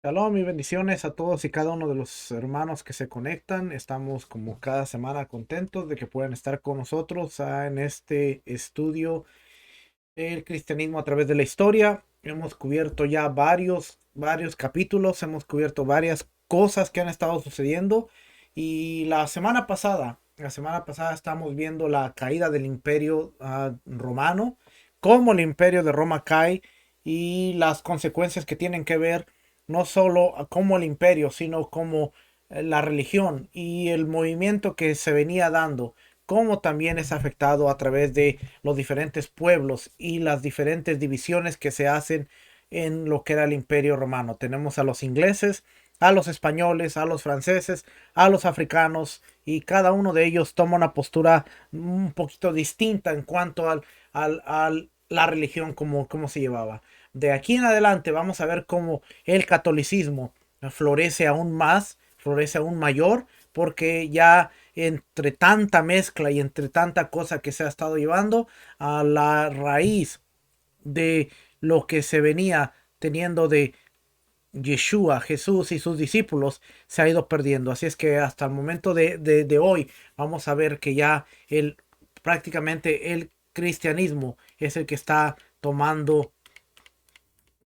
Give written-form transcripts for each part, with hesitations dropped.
Shalom y bendiciones a todos y cada uno de los hermanos que se conectan. Estamos como cada semana contentos de que puedan estar con nosotros en este estudio del cristianismo a través de la historia. Hemos cubierto ya varios capítulos, hemos cubierto varias cosas que han estado sucediendo y la semana pasada estamos viendo la caída del imperio romano, cómo el imperio de Roma cae y las consecuencias que tienen que ver no solo como el imperio, sino como la religión y el movimiento que se venía dando, cómo también es afectado a través de los diferentes pueblos y las diferentes divisiones que se hacen en lo que era el imperio romano. Tenemos a los ingleses, a los españoles, a los franceses, a los africanos, y cada uno de ellos toma una postura un poquito distinta en cuanto la religión, cómo se llevaba. De aquí en adelante vamos a ver cómo el catolicismo florece aún más, florece aún mayor, porque ya entre tanta mezcla y entre tanta cosa que se ha estado llevando, a la raíz de lo que se venía teniendo de Yeshua, Jesús y sus discípulos, se ha ido perdiendo. Así es que hasta el momento de hoy vamos a ver que ya prácticamente el cristianismo es el que está tomando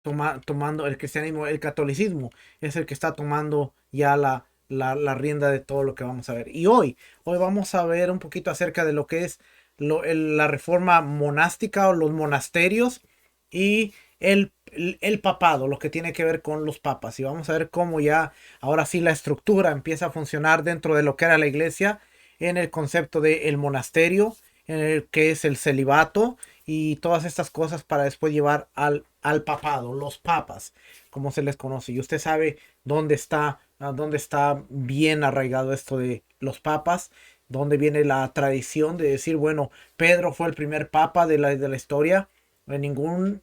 el cristianismo, el catolicismo es el que está tomando ya la rienda de todo lo que vamos a ver. Y hoy vamos a ver un poquito acerca de lo que es la reforma monástica o los monasterios y el papado, lo que tiene que ver con los papas. Y vamos a ver cómo ya ahora sí la estructura empieza a funcionar dentro de lo que era la iglesia en el concepto del monasterio, en el que es el celibato y todas estas cosas para después llevar al papado, los papas, como se les conoce. Y usted sabe dónde está bien arraigado esto de los papas, dónde viene la tradición de decir, bueno, Pedro fue el primer papa de la historia. En ningún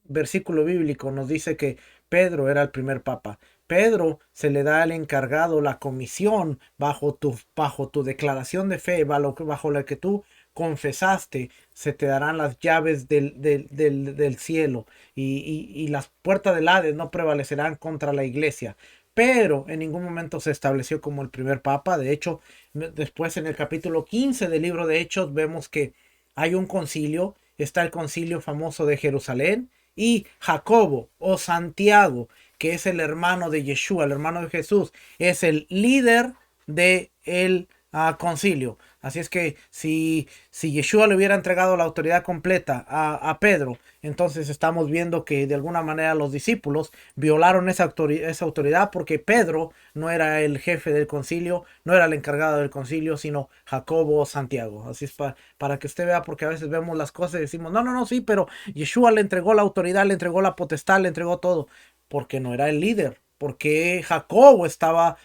versículo bíblico nos dice que Pedro era el primer papa. Pedro se le da el encargado, la comisión, bajo tu declaración de fe, bajo la que tú confesaste, se te darán las llaves del cielo y las puertas del Hades no prevalecerán contra la iglesia. Pero en ningún momento se estableció como el primer papa. De hecho, después en el capítulo 15 del libro de Hechos vemos que hay un concilio. Está el concilio famoso de Jerusalén, y Jacobo o Santiago, que es el hermano de Yeshua, el hermano de Jesús, es el líder del concilio. Así es que si Yeshua le hubiera entregado la autoridad completa a Pedro, entonces estamos viendo que de alguna manera los discípulos violaron esa autoridad, porque Pedro no era el jefe del concilio, no era el encargado del concilio, sino Jacobo o Santiago. Así es para que usted vea, porque a veces vemos las cosas y decimos, no, no, no, sí, pero Yeshua le entregó la autoridad, le entregó la potestad, le entregó todo, porque no era el líder, porque Jacobo estaba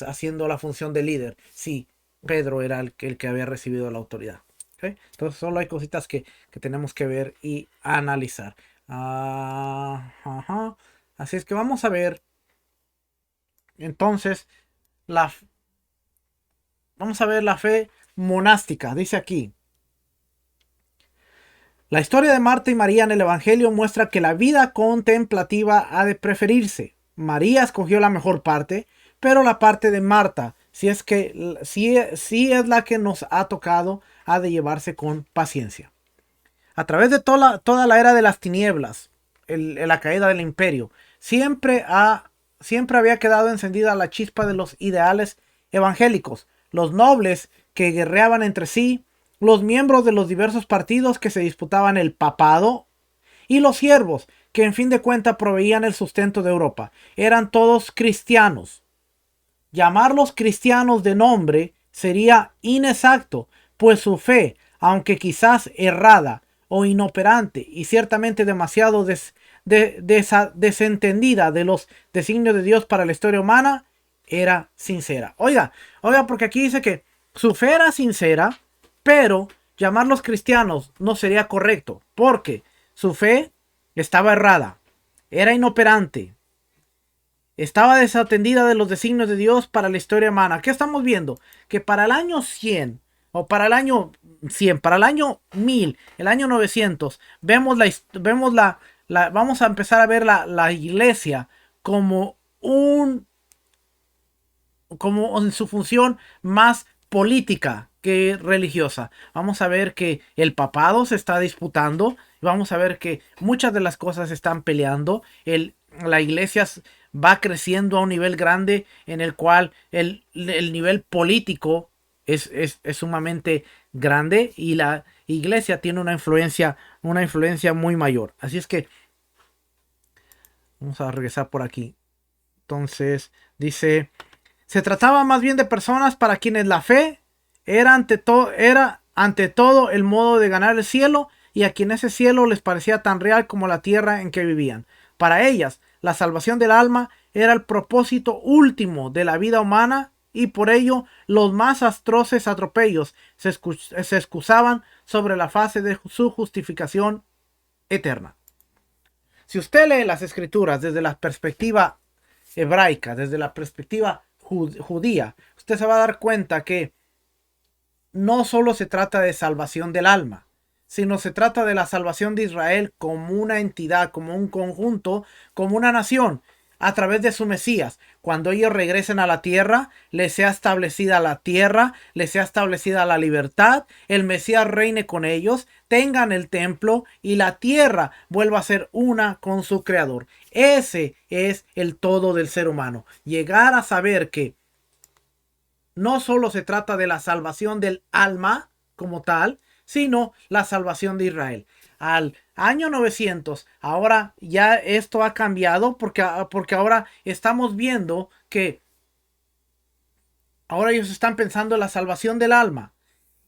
haciendo la función de líder. Sí, Pedro era el que había recibido la autoridad. ¿Okay? Entonces solo hay cositas que tenemos que ver y analizar. Ajá. Así es que vamos a ver entonces la, vamos a ver la fe monástica. Dice aquí: la historia de Marta y María en el Evangelio muestra que la vida contemplativa ha de preferirse. María escogió la mejor parte, pero la parte de Marta, si es la que nos ha tocado, ha de llevarse con paciencia. A través de toda la era de las tinieblas, la caída del imperio, siempre había quedado encendida la chispa de los ideales evangélicos. Los nobles que guerreaban entre sí, los miembros de los diversos partidos que se disputaban el papado, y los siervos que en fin de cuentas proveían el sustento de Europa. Eran todos cristianos. Llamarlos cristianos de nombre sería inexacto, pues su fe, aunque quizás errada o inoperante y ciertamente demasiado desentendida de los designios de Dios para la historia humana, era sincera. Oiga, porque aquí dice que su fe era sincera, pero llamarlos cristianos no sería correcto, porque su fe estaba errada, era inoperante, estaba desatendida de los designios de Dios para la historia humana. ¿Qué estamos viendo? Que para el año 100 o para el año 1000, el año 900, vamos a empezar a ver la iglesia como como en su función más política que religiosa. Vamos a ver que el papado se está disputando. Vamos a ver que muchas de las cosas están peleando. La iglesia va creciendo a un nivel grande en el cual el nivel político es sumamente grande y la iglesia tiene una influencia muy mayor. Así es que vamos a regresar por aquí. Entonces dice, se trataba más bien de personas para quienes la fe era ante todo el modo de ganar el cielo, y a quien ese cielo les parecía tan real como la tierra en que vivían. Para ellas, la salvación del alma era el propósito último de la vida humana, y por ello los más atroces atropellos se excusaban sobre la fase de su justificación eterna. Si usted lee las escrituras desde la perspectiva hebraica, desde la perspectiva judía, usted se va a dar cuenta que no solo se trata de salvación del alma, sino se trata de la salvación de Israel como una entidad, como un conjunto, como una nación, a través de su Mesías. Cuando ellos regresen a la tierra, les sea establecida la tierra, les sea establecida la libertad, el Mesías reine con ellos, tengan el templo y la tierra vuelva a ser una con su creador. Ese es el todo del ser humano. Llegar a saber que no solo se trata de la salvación del alma como tal, sino la salvación de Israel. Al año 900, ahora ya esto ha cambiado porque ahora estamos viendo que ahora ellos están pensando en la salvación del alma.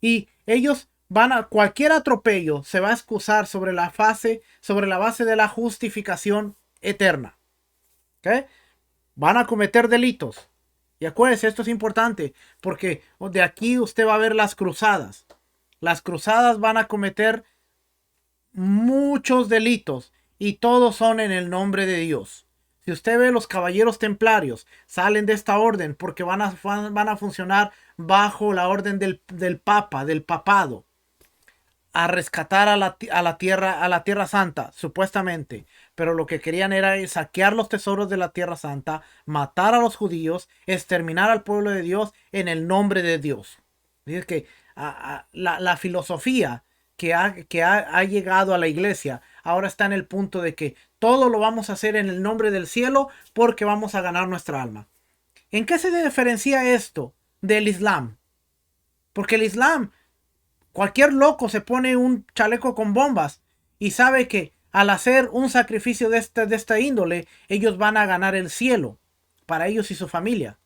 Y ellos van a cualquier atropello, se va a excusar sobre la base de la justificación eterna. ¿Okay? Van a cometer delitos. Y acuérdense, esto es importante, porque de aquí usted va a ver las cruzadas. Las cruzadas van a cometer muchos delitos y todos son en el nombre de Dios. Si usted ve los caballeros templarios, salen de esta orden porque van a funcionar bajo la orden del Papa, del papado, a rescatar a la tierra santa, supuestamente. Pero lo que querían era saquear los tesoros de la tierra santa, matar a los judíos, exterminar al pueblo de Dios en el nombre de Dios. Es que la filosofía que ha llegado a la iglesia ahora está en el punto de que todo lo vamos a hacer en el nombre del cielo porque vamos a ganar nuestra alma. ¿En qué se diferencia esto del Islam? Porque el Islam, cualquier loco se pone un chaleco con bombas y sabe que al hacer un sacrificio de esta índole, ellos van a ganar el cielo para ellos y su familia.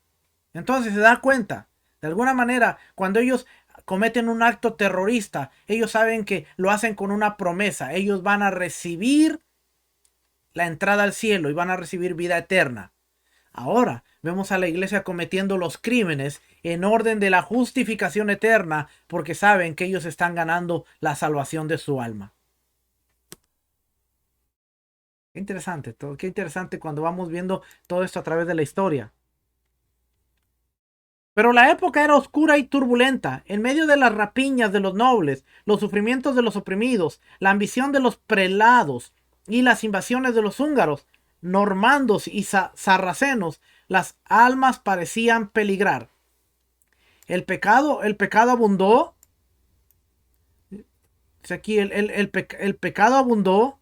Entonces se da cuenta, de alguna manera, cuando ellos cometen un acto terrorista, ellos saben que lo hacen con una promesa. Ellos van a recibir la entrada al cielo y van a recibir vida eterna. Ahora vemos a la iglesia cometiendo los crímenes en orden de la justificación eterna porque saben que ellos están ganando la salvación de su alma. Qué interesante cuando vamos viendo todo esto a través de la historia. Pero la época era oscura y turbulenta. En medio de las rapiñas de los nobles, los sufrimientos de los oprimidos, la ambición de los prelados y las invasiones de los húngaros, normandos y sarracenos, las almas parecían peligrar. El pecado abundó. Aquí el pecado abundó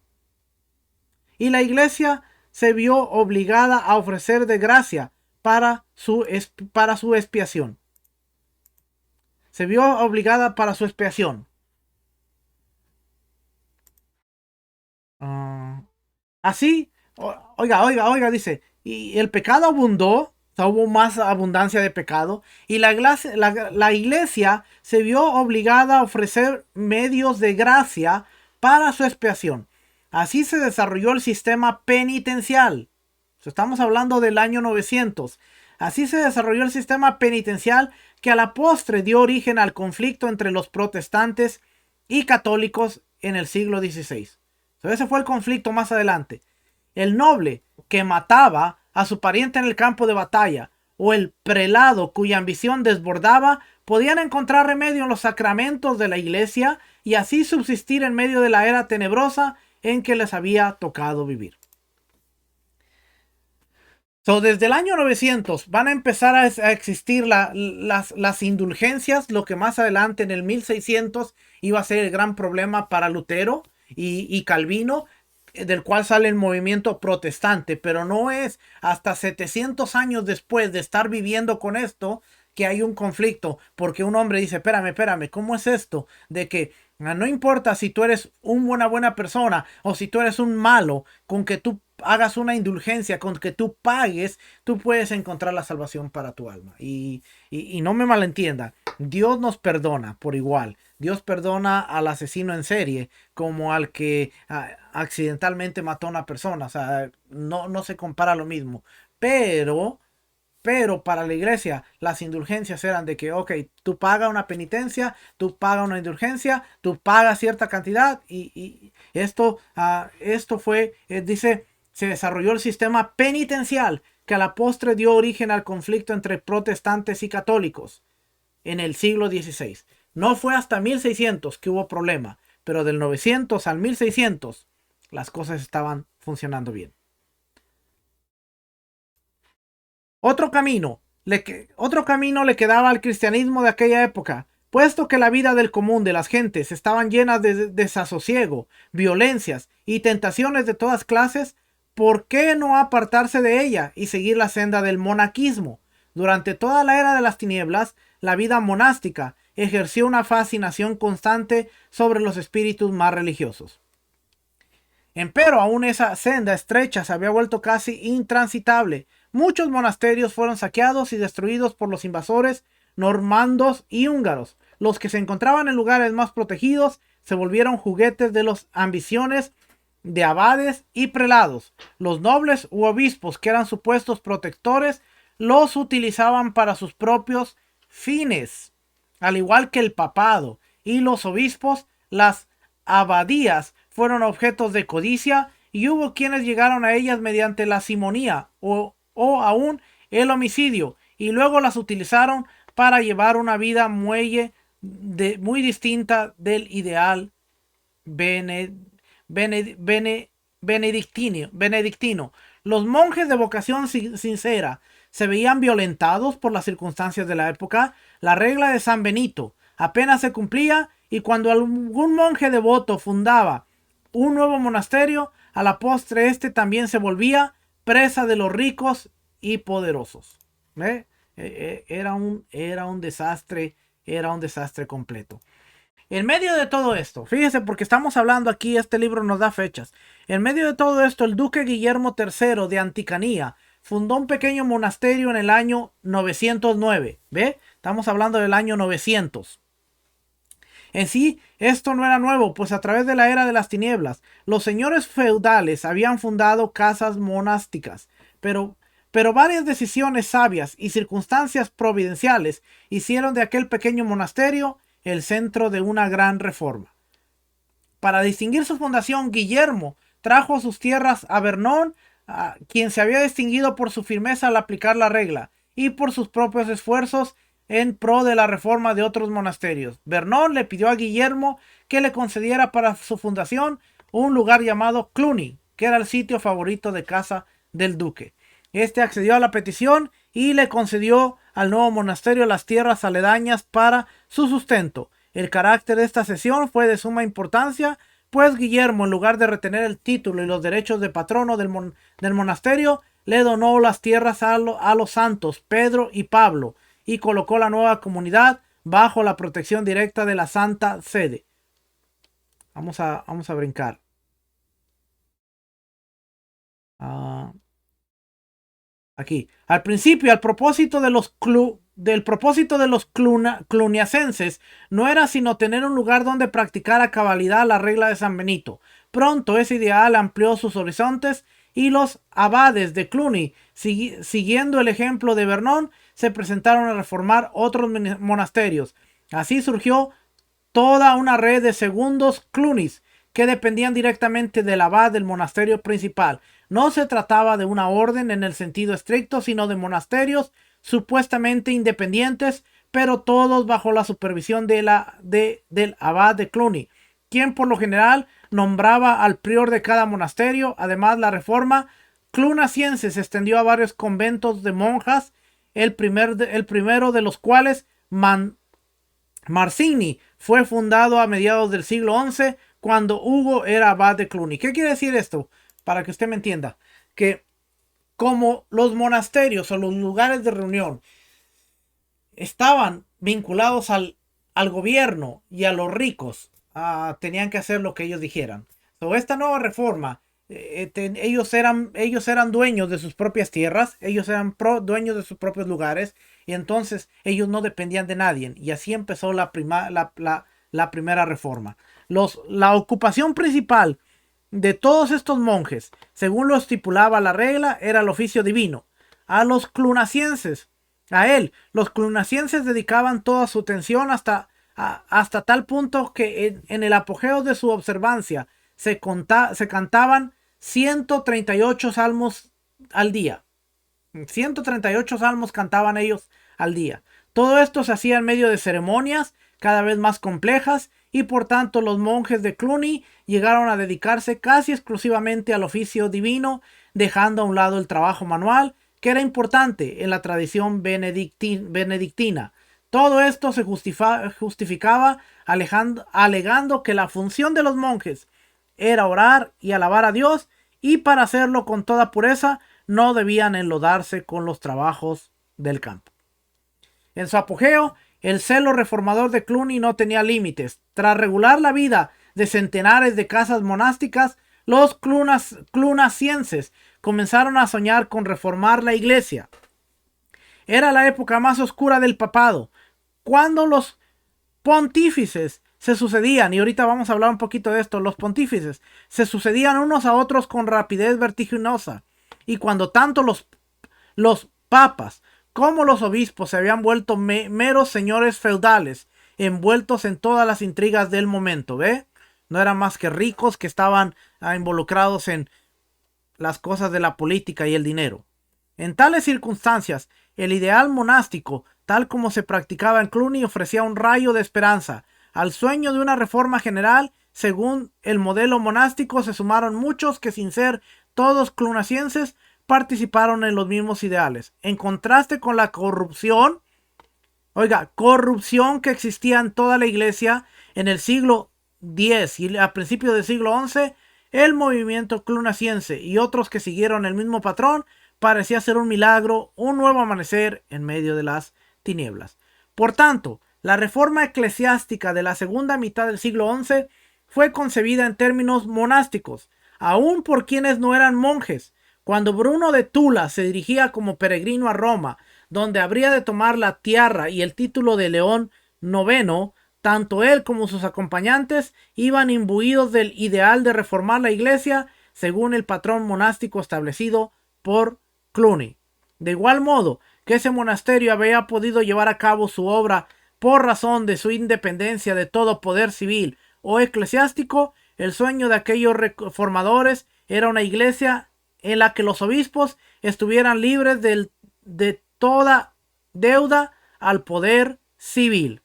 y la iglesia se vio obligada a ofrecer de gracia para su expiación. Se vio obligada para su expiación. Así, oiga, dice, y el pecado abundó, o sea, hubo más abundancia de pecado, y la iglesia se vio obligada a ofrecer medios de gracia para su expiación. Así se desarrolló el sistema penitencial. Estamos hablando del año 900. Así se desarrolló el sistema penitencial que a la postre dio origen al conflicto entre los protestantes y católicos en el siglo XVI. Ese fue el conflicto más adelante. El noble que mataba a su pariente en el campo de batalla o el prelado cuya ambición desbordaba podían encontrar remedio en los sacramentos de la iglesia y así subsistir en medio de la era tenebrosa en que les había tocado vivir. So, desde el año 900 van a empezar a existir las indulgencias, lo que más adelante en el 1600 iba a ser el gran problema para Lutero y Calvino, del cual sale el movimiento protestante, pero no es hasta 700 años después de estar viviendo con esto que hay un conflicto, porque un hombre dice, espérame, ¿cómo es esto? De que no importa si tú eres una buena persona o si tú eres un malo, con que tú hagas una indulgencia, con que tú pagues, tú puedes encontrar la salvación para tu alma. Y no me malentienda, Dios nos perdona por igual. Dios perdona al asesino en serie como al que accidentalmente mató a una persona. O sea, no se compara lo mismo. Pero para la iglesia, las indulgencias eran de que, ok, tú pagas una penitencia, tú pagas una indulgencia, tú pagas cierta cantidad y esto fue, dice, se desarrolló el sistema penitencial que a la postre dio origen al conflicto entre protestantes y católicos en el siglo XVI. No fue hasta 1600 que hubo problema, pero del 900 al 1600 las cosas estaban funcionando bien. Otro camino le quedaba al cristianismo de aquella época, puesto que la vida del común de las gentes estaban llenas de desasosiego, violencias y tentaciones de todas clases. ¿Por qué no apartarse de ella y seguir la senda del monaquismo? Durante toda la era de las tinieblas, la vida monástica ejerció una fascinación constante sobre los espíritus más religiosos. Empero aún esa senda estrecha se había vuelto casi intransitable. Muchos monasterios fueron saqueados y destruidos por los invasores normandos y húngaros. Los que se encontraban en lugares más protegidos se volvieron juguetes de las ambiciones de abades y prelados. Los nobles u obispos, que eran supuestos protectores, los utilizaban para sus propios fines. Al igual que el papado y los obispos, las abadías fueron objetos de codicia y hubo quienes llegaron a ellas mediante la simonía o aún el homicidio y luego las utilizaron para llevar una vida muy distinta del ideal benedictino. Los monjes de vocación sincera se veían violentados por las circunstancias de la época. La regla de San Benito apenas se cumplía y cuando algún monje devoto fundaba un nuevo monasterio, a la postre este también se volvía presa de los ricos y poderosos. Era un desastre completo. En medio de todo esto, fíjese, porque estamos hablando aquí, este libro nos da fechas. En medio de todo esto, el duque Guillermo III de Anticanía fundó un pequeño monasterio en el año 909. ¿Ve? Estamos hablando del año 900. En sí, esto no era nuevo, pues a través de la era de las tinieblas, los señores feudales habían fundado casas monásticas, pero varias decisiones sabias y circunstancias providenciales hicieron de aquel pequeño monasterio el centro de una gran reforma. Para distinguir su fundación, Guillermo trajo sus tierras a Vernon, quien se había distinguido por su firmeza al aplicar la regla y por sus propios esfuerzos en pro de la reforma de otros monasterios. Vernon le pidió a Guillermo que le concediera para su fundación un lugar llamado Cluny, que era el sitio favorito de casa del duque. Este accedió a la petición y le concedió al nuevo monasterio las tierras aledañas para su sustento. El carácter de esta cesión fue de suma importancia, pues Guillermo, en lugar de retener el título y los derechos de patrono del monasterio, le donó las tierras a los santos Pedro y Pablo, y colocó la nueva comunidad bajo la protección directa de la Santa Sede. Vamos a brincar. Aquí. Al principio, del propósito de los cluniacenses no era sino tener un lugar donde practicar a cabalidad la regla de San Benito. Pronto ese ideal amplió sus horizontes y los abades de Cluny, siguiendo el ejemplo de Vernon, se presentaron a reformar otros monasterios. Así surgió toda una red de segundos Clunys que dependían directamente del abad del monasterio principal. No se trataba de una orden en el sentido estricto, sino de monasterios supuestamente independientes, pero todos bajo la supervisión del abad de Cluny, quien por lo general nombraba al prior de cada monasterio. Además, la reforma clunacienses se extendió a varios conventos de monjas, el primero de los cuales, Marsigny, fue fundado a mediados del siglo XI, cuando Hugo era abad de Cluny. ¿Qué quiere decir esto? Para que usted me entienda. Que como los monasterios o los lugares de reunión estaban vinculados al gobierno y a los ricos, tenían que hacer lo que ellos dijeran. Esta nueva reforma, ellos eran dueños de sus propias tierras, ellos eran dueños de sus propios lugares, y entonces ellos no dependían de nadie. Y así empezó la primera reforma. La ocupación principal de todos estos monjes, según lo estipulaba la regla, era el oficio divino. Los clunacienses dedicaban toda su atención hasta tal punto que en el apogeo de su observancia se cantaban 138 salmos al día. 138 salmos cantaban ellos al día. Todo esto se hacía en medio de ceremonias cada vez más complejas, y por tanto los monjes de Cluny llegaron a dedicarse casi exclusivamente al oficio divino, dejando a un lado el trabajo manual, que era importante en la tradición benedictina. Todo esto se justificaba alegando que la función de los monjes era orar y alabar a Dios, y para hacerlo con toda pureza no debían enlodarse con los trabajos del campo. En su apogeo, el celo reformador de Cluny no tenía límites. Tras regular la vida de centenares de casas monásticas, los clunacienses comenzaron a soñar con reformar la iglesia. Era la época más oscura del papado, cuando los pontífices se sucedían, y ahorita vamos a hablar un poquito de esto. Los pontífices se sucedían unos a otros con rapidez vertiginosa, y cuando tanto los papas como los obispos se habían vuelto meros señores feudales, envueltos en todas las intrigas del momento, ¿ve? No eran más que ricos que estaban involucrados en las cosas de la política y el dinero. En tales circunstancias, el ideal monástico, tal como se practicaba en Cluny, ofrecía un rayo de esperanza. Al sueño de una reforma general, según el modelo monástico, se sumaron muchos que, sin ser todos clunacienses, participaron en los mismos ideales. En contraste con la corrupción que existía en toda la iglesia en el siglo X y a principios del siglo XI, el movimiento clunaciense y otros que siguieron el mismo patrón parecía ser un milagro, un nuevo amanecer en medio de las tinieblas. Por tanto, la reforma eclesiástica de la segunda mitad del siglo XI fue concebida en términos monásticos, aun por quienes no eran monjes. Cuando Bruno de Tula se dirigía como peregrino a Roma, donde habría de tomar la tiara y el título de León IX, tanto él como sus acompañantes iban imbuidos del ideal de reformar la iglesia según el patrón monástico establecido por Cluny. De igual modo que ese monasterio había podido llevar a cabo su obra por razón de su independencia de todo poder civil o eclesiástico, el sueño de aquellos reformadores era una iglesia en la que los obispos estuvieran libres de toda deuda al poder civil.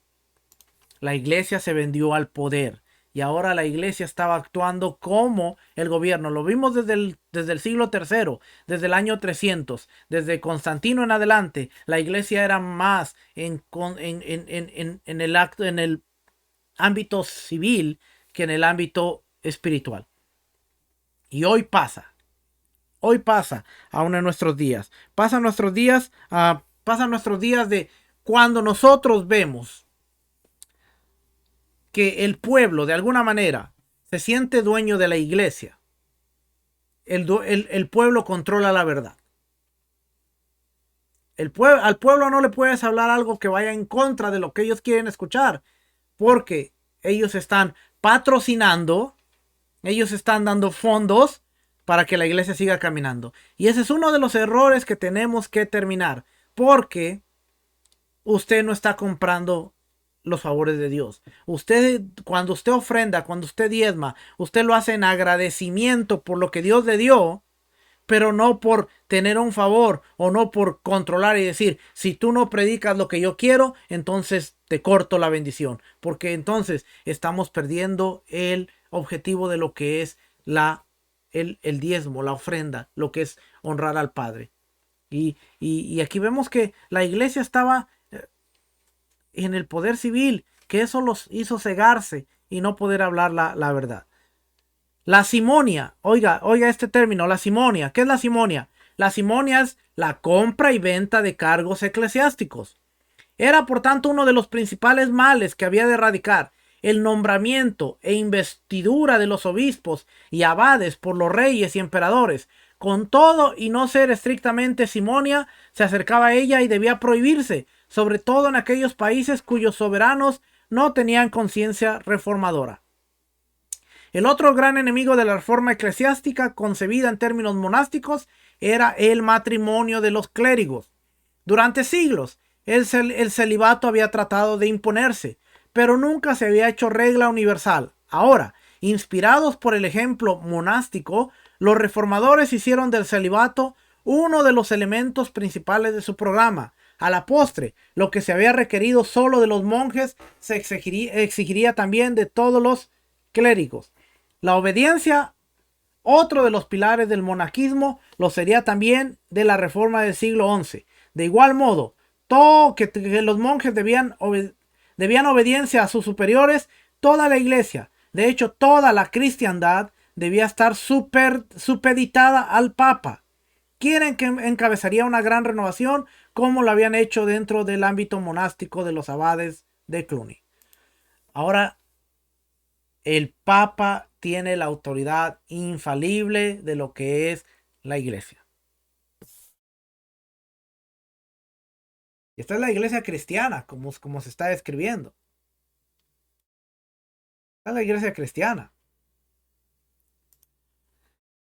La iglesia se vendió al poder, y ahora la iglesia estaba actuando como el gobierno. Lo vimos desde el siglo III, desde el año 300, desde Constantino en adelante. La iglesia era más en el ámbito civil que en el ámbito espiritual. Y hoy pasa aún en nuestros días. Pasan nuestros días de cuando nosotros vemos que el pueblo de alguna manera se siente dueño de la iglesia. El pueblo controla la verdad. Al pueblo no le puedes hablar algo que vaya en contra de lo que ellos quieren escuchar, porque ellos están patrocinando, ellos están dando fondos para que la iglesia siga caminando. Y ese es uno de los errores que tenemos que terminar, porque usted no está comprando los favores de Dios. Cuando usted ofrenda, cuando usted diezma, usted lo hace en agradecimiento por lo que Dios le dio, pero no por tener un favor o no por controlar y decir, si tú no predicas lo que yo quiero, entonces te corto la bendición, porque entonces estamos perdiendo el objetivo de lo que es la el diezmo, la ofrenda, lo que es honrar al Padre. Y aquí vemos que la iglesia estaba en el poder civil, que eso los hizo cegarse y no poder hablar la verdad. La simonia, oiga este término, la simonia. ¿Qué es la simonia? La simonia es la compra y venta de cargos eclesiásticos. Era por tanto uno de los principales males que había de erradicar. El nombramiento e investidura de los obispos y abades por los reyes y emperadores. Con todo y no ser estrictamente simonia, se acercaba a ella y debía prohibirse, sobre todo en aquellos países cuyos soberanos no tenían conciencia reformadora. El otro gran enemigo de la reforma eclesiástica, concebida en términos monásticos, era el matrimonio de los clérigos. Durante siglos, el celibato había tratado de imponerse, pero nunca se había hecho regla universal. Ahora, inspirados por el ejemplo monástico, los reformadores hicieron del celibato uno de los elementos principales de su programa. A la postre, lo que se había requerido solo de los monjes se exigiría también de todos los clérigos. La obediencia, otro de los pilares del monaquismo, lo sería también de la reforma del siglo XI. De igual modo, que los monjes debían obediencia a sus superiores, toda la iglesia, de hecho toda la cristiandad, debía estar supeditada al Papa, quien encabezaría una gran renovación como lo habían hecho dentro del ámbito monástico de los abades de Cluny. Ahora, el Papa tiene la autoridad infalible de lo que es la iglesia. Esta es la iglesia cristiana, como se está describiendo. Esta es la iglesia cristiana.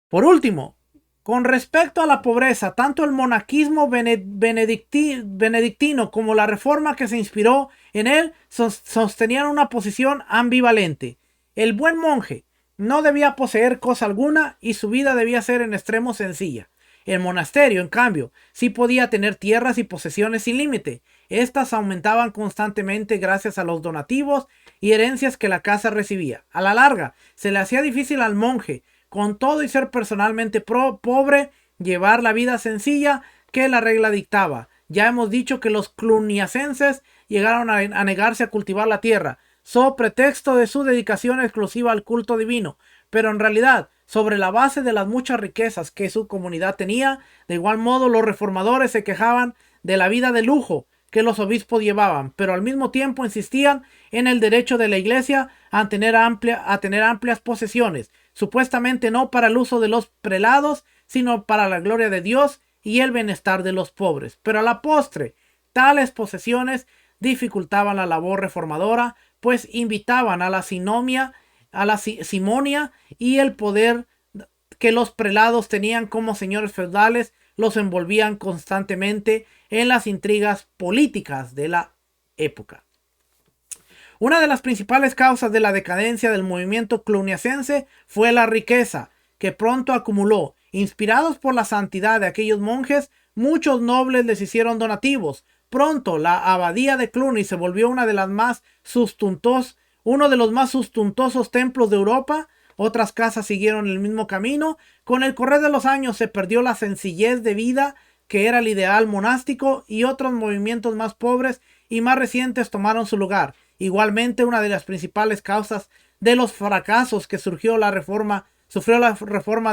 Por último, con respecto a la pobreza, tanto el monaquismo benedictino como la reforma que se inspiró en él sostenían una posición ambivalente. El buen monje no debía poseer cosa alguna y su vida debía ser en extremo sencilla. El monasterio, en cambio, sí podía tener tierras y posesiones sin límite. Estas aumentaban constantemente gracias a los donativos y herencias que la casa recibía. A la larga, se le hacía difícil al monje, con todo y ser personalmente pobre, llevar la vida sencilla que la regla dictaba. Ya hemos dicho que los cluniacenses llegaron a negarse a cultivar la tierra, so pretexto de su dedicación exclusiva al culto divino, pero en realidad, sobre la base de las muchas riquezas que su comunidad tenía, de igual modo los reformadores se quejaban de la vida de lujo que los obispos llevaban, pero al mismo tiempo insistían en el derecho de la iglesia a tener amplias posesiones, supuestamente no para el uso de los prelados, sino para la gloria de Dios y el bienestar de los pobres. Pero a la postre, tales posesiones dificultaban la labor reformadora, pues invitaban a la simonia y el poder que los prelados tenían como señores feudales los envolvían constantemente en las intrigas políticas de la época. Una de las principales causas de la decadencia del movimiento cluniacense fue la riqueza que pronto acumuló. Inspirados por la santidad de aquellos monjes, muchos nobles les hicieron donativos. Pronto la abadía de Cluny se volvió uno de los más suntuosos templos de Europa. Otras casas siguieron el mismo camino. Con el correr de los años se perdió la sencillez de vida que era el ideal monástico y otros movimientos más pobres y más recientes tomaron su lugar. Igualmente, una de las principales causas de los fracasos que sufrió la reforma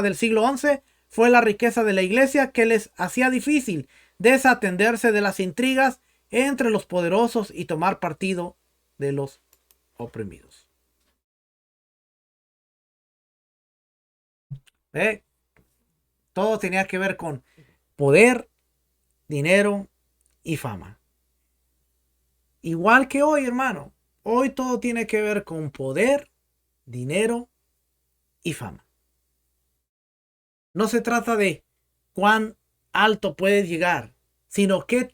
del siglo XI fue la riqueza de la iglesia, que les hacía difícil desatenderse de las intrigas entre los poderosos y tomar partido de los oprimidos. Todo tenía que ver con poder, dinero y fama. Igual que hoy, hermano. Hoy todo tiene que ver con poder, dinero y fama. No se trata de cuán alto puedes llegar, sino qué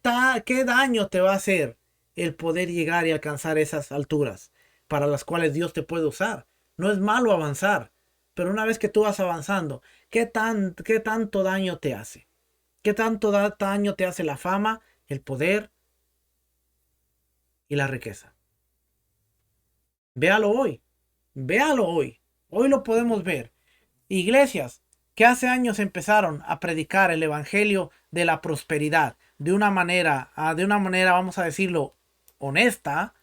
daño te va a hacer el poder llegar y alcanzar esas alturas para las cuales Dios te puede usar. No es malo avanzar, pero una vez que tú vas avanzando, ¿qué tanto daño te hace? ¿Qué tanto daño te hace la fama, el poder y la riqueza? Véalo hoy. Véalo hoy. Hoy lo podemos ver. Iglesias que hace años empezaron a predicar el evangelio de la prosperidad de una manera, vamos a decirlo, honesta,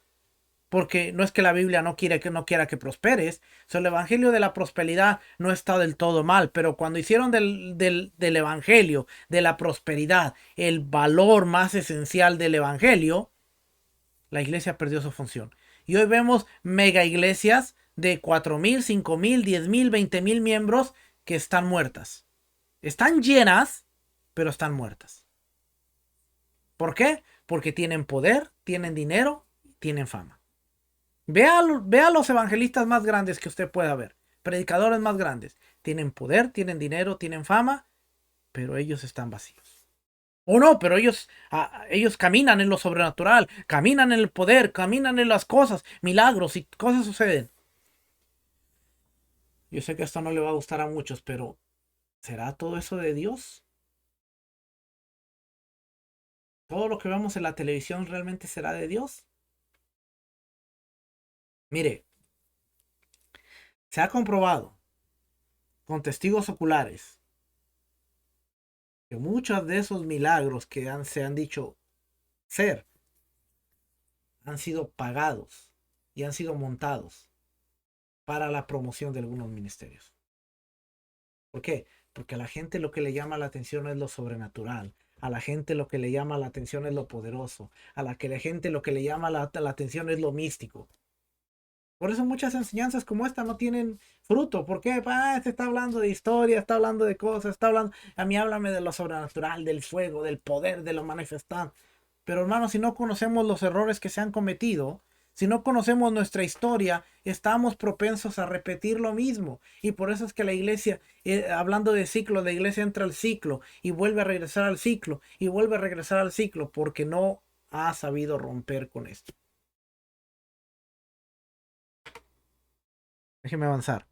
porque no es que la Biblia no quiera que prosperes. El evangelio de la prosperidad no está del todo mal, pero cuando hicieron del evangelio de la prosperidad el valor más esencial del evangelio, la iglesia perdió su función. Y hoy vemos mega iglesias de 4,000, 5,000, 10,000, 20,000 miembros que están muertas. Están llenas, pero están muertas. ¿Por qué? Porque tienen poder, tienen dinero, tienen fama. Vea los evangelistas más grandes que usted pueda ver. Predicadores más grandes. Tienen poder, tienen dinero, tienen fama, pero ellos están vacíos. O no, pero ellos caminan en lo sobrenatural, caminan en el poder, caminan en las cosas, milagros y cosas suceden. Yo sé que esto no le va a gustar a muchos, pero ¿será todo eso de Dios? ¿Todo lo que vemos en la televisión realmente será de Dios? Mire, se ha comprobado con testigos oculares que muchos de esos milagros que se han dicho ser han sido pagados y han sido montados para la promoción de algunos ministerios. ¿Por qué? Porque a la gente lo que le llama la atención es lo sobrenatural. A la gente lo que le llama la atención es lo poderoso. A la gente lo que le llama la atención es lo místico. Por eso muchas enseñanzas como esta no tienen fruto. ¿Por qué? Este está hablando de historia, está hablando de cosas, está hablando... A mí háblame de lo sobrenatural, del fuego, del poder, de lo manifestado. Pero hermanos, si no conocemos los errores que se han cometido, si no conocemos nuestra historia, estamos propensos a repetir lo mismo. Y por eso es que la iglesia, hablando de ciclo, la iglesia entra al ciclo y vuelve a regresar al ciclo y vuelve a regresar al ciclo porque no ha sabido romper con esto. Déjeme avanzar.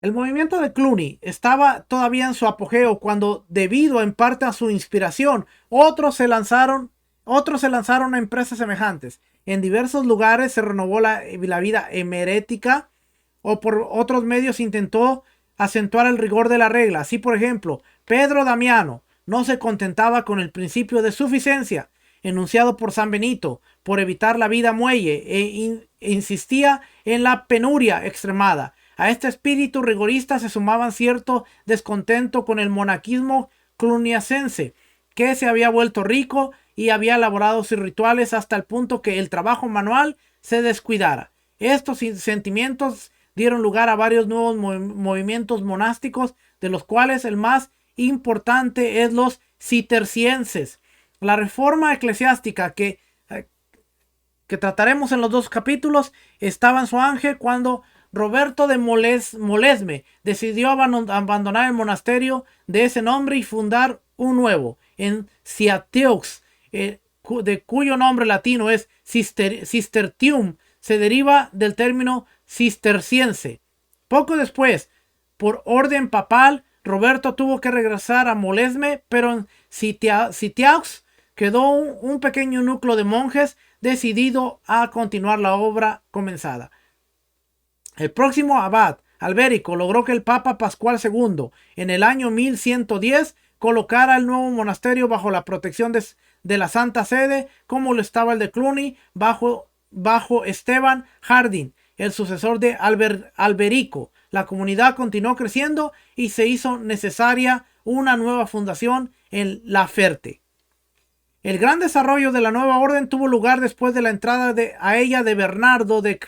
El movimiento de Cluny estaba todavía en su apogeo cuando, debido en parte a su inspiración, otros se lanzaron a empresas semejantes. En diversos lugares se renovó la vida herética o por otros medios intentó acentuar el rigor de la regla. Así, por ejemplo, Pedro Damiano no se contentaba con el principio de suficiencia enunciado por San Benito por evitar la vida muelle e insistía en la penuria extremada. A este espíritu rigorista se sumaban cierto descontento con el monaquismo cluniacense, que se había vuelto rico y había elaborado sus rituales hasta el punto que el trabajo manual se descuidara. Estos sentimientos dieron lugar a varios nuevos movimientos monásticos, de los cuales el más importante es los cistercienses. La reforma eclesiástica que trataremos en los 2 capítulos estaba en su auge cuando Roberto de Molesme decidió abandonar el monasterio de ese nombre y fundar un nuevo en Cistercius, de cuyo nombre latino es Cistertium, se deriva del término cisterciense. Poco después, por orden papal, Roberto tuvo que regresar a Molesme, pero en Cistercius quedó un pequeño núcleo de monjes decidido a continuar la obra comenzada. El próximo abad, Alberico, logró que el Papa Pascual II, en el año 1110, colocara el nuevo monasterio bajo la protección de la Santa Sede, como lo estaba el de Cluny, bajo Esteban Jardín, el sucesor de Alberico. La comunidad continuó creciendo y se hizo necesaria una nueva fundación en La Ferte. El gran desarrollo de la nueva orden tuvo lugar después de la entrada a ella de Bernardo de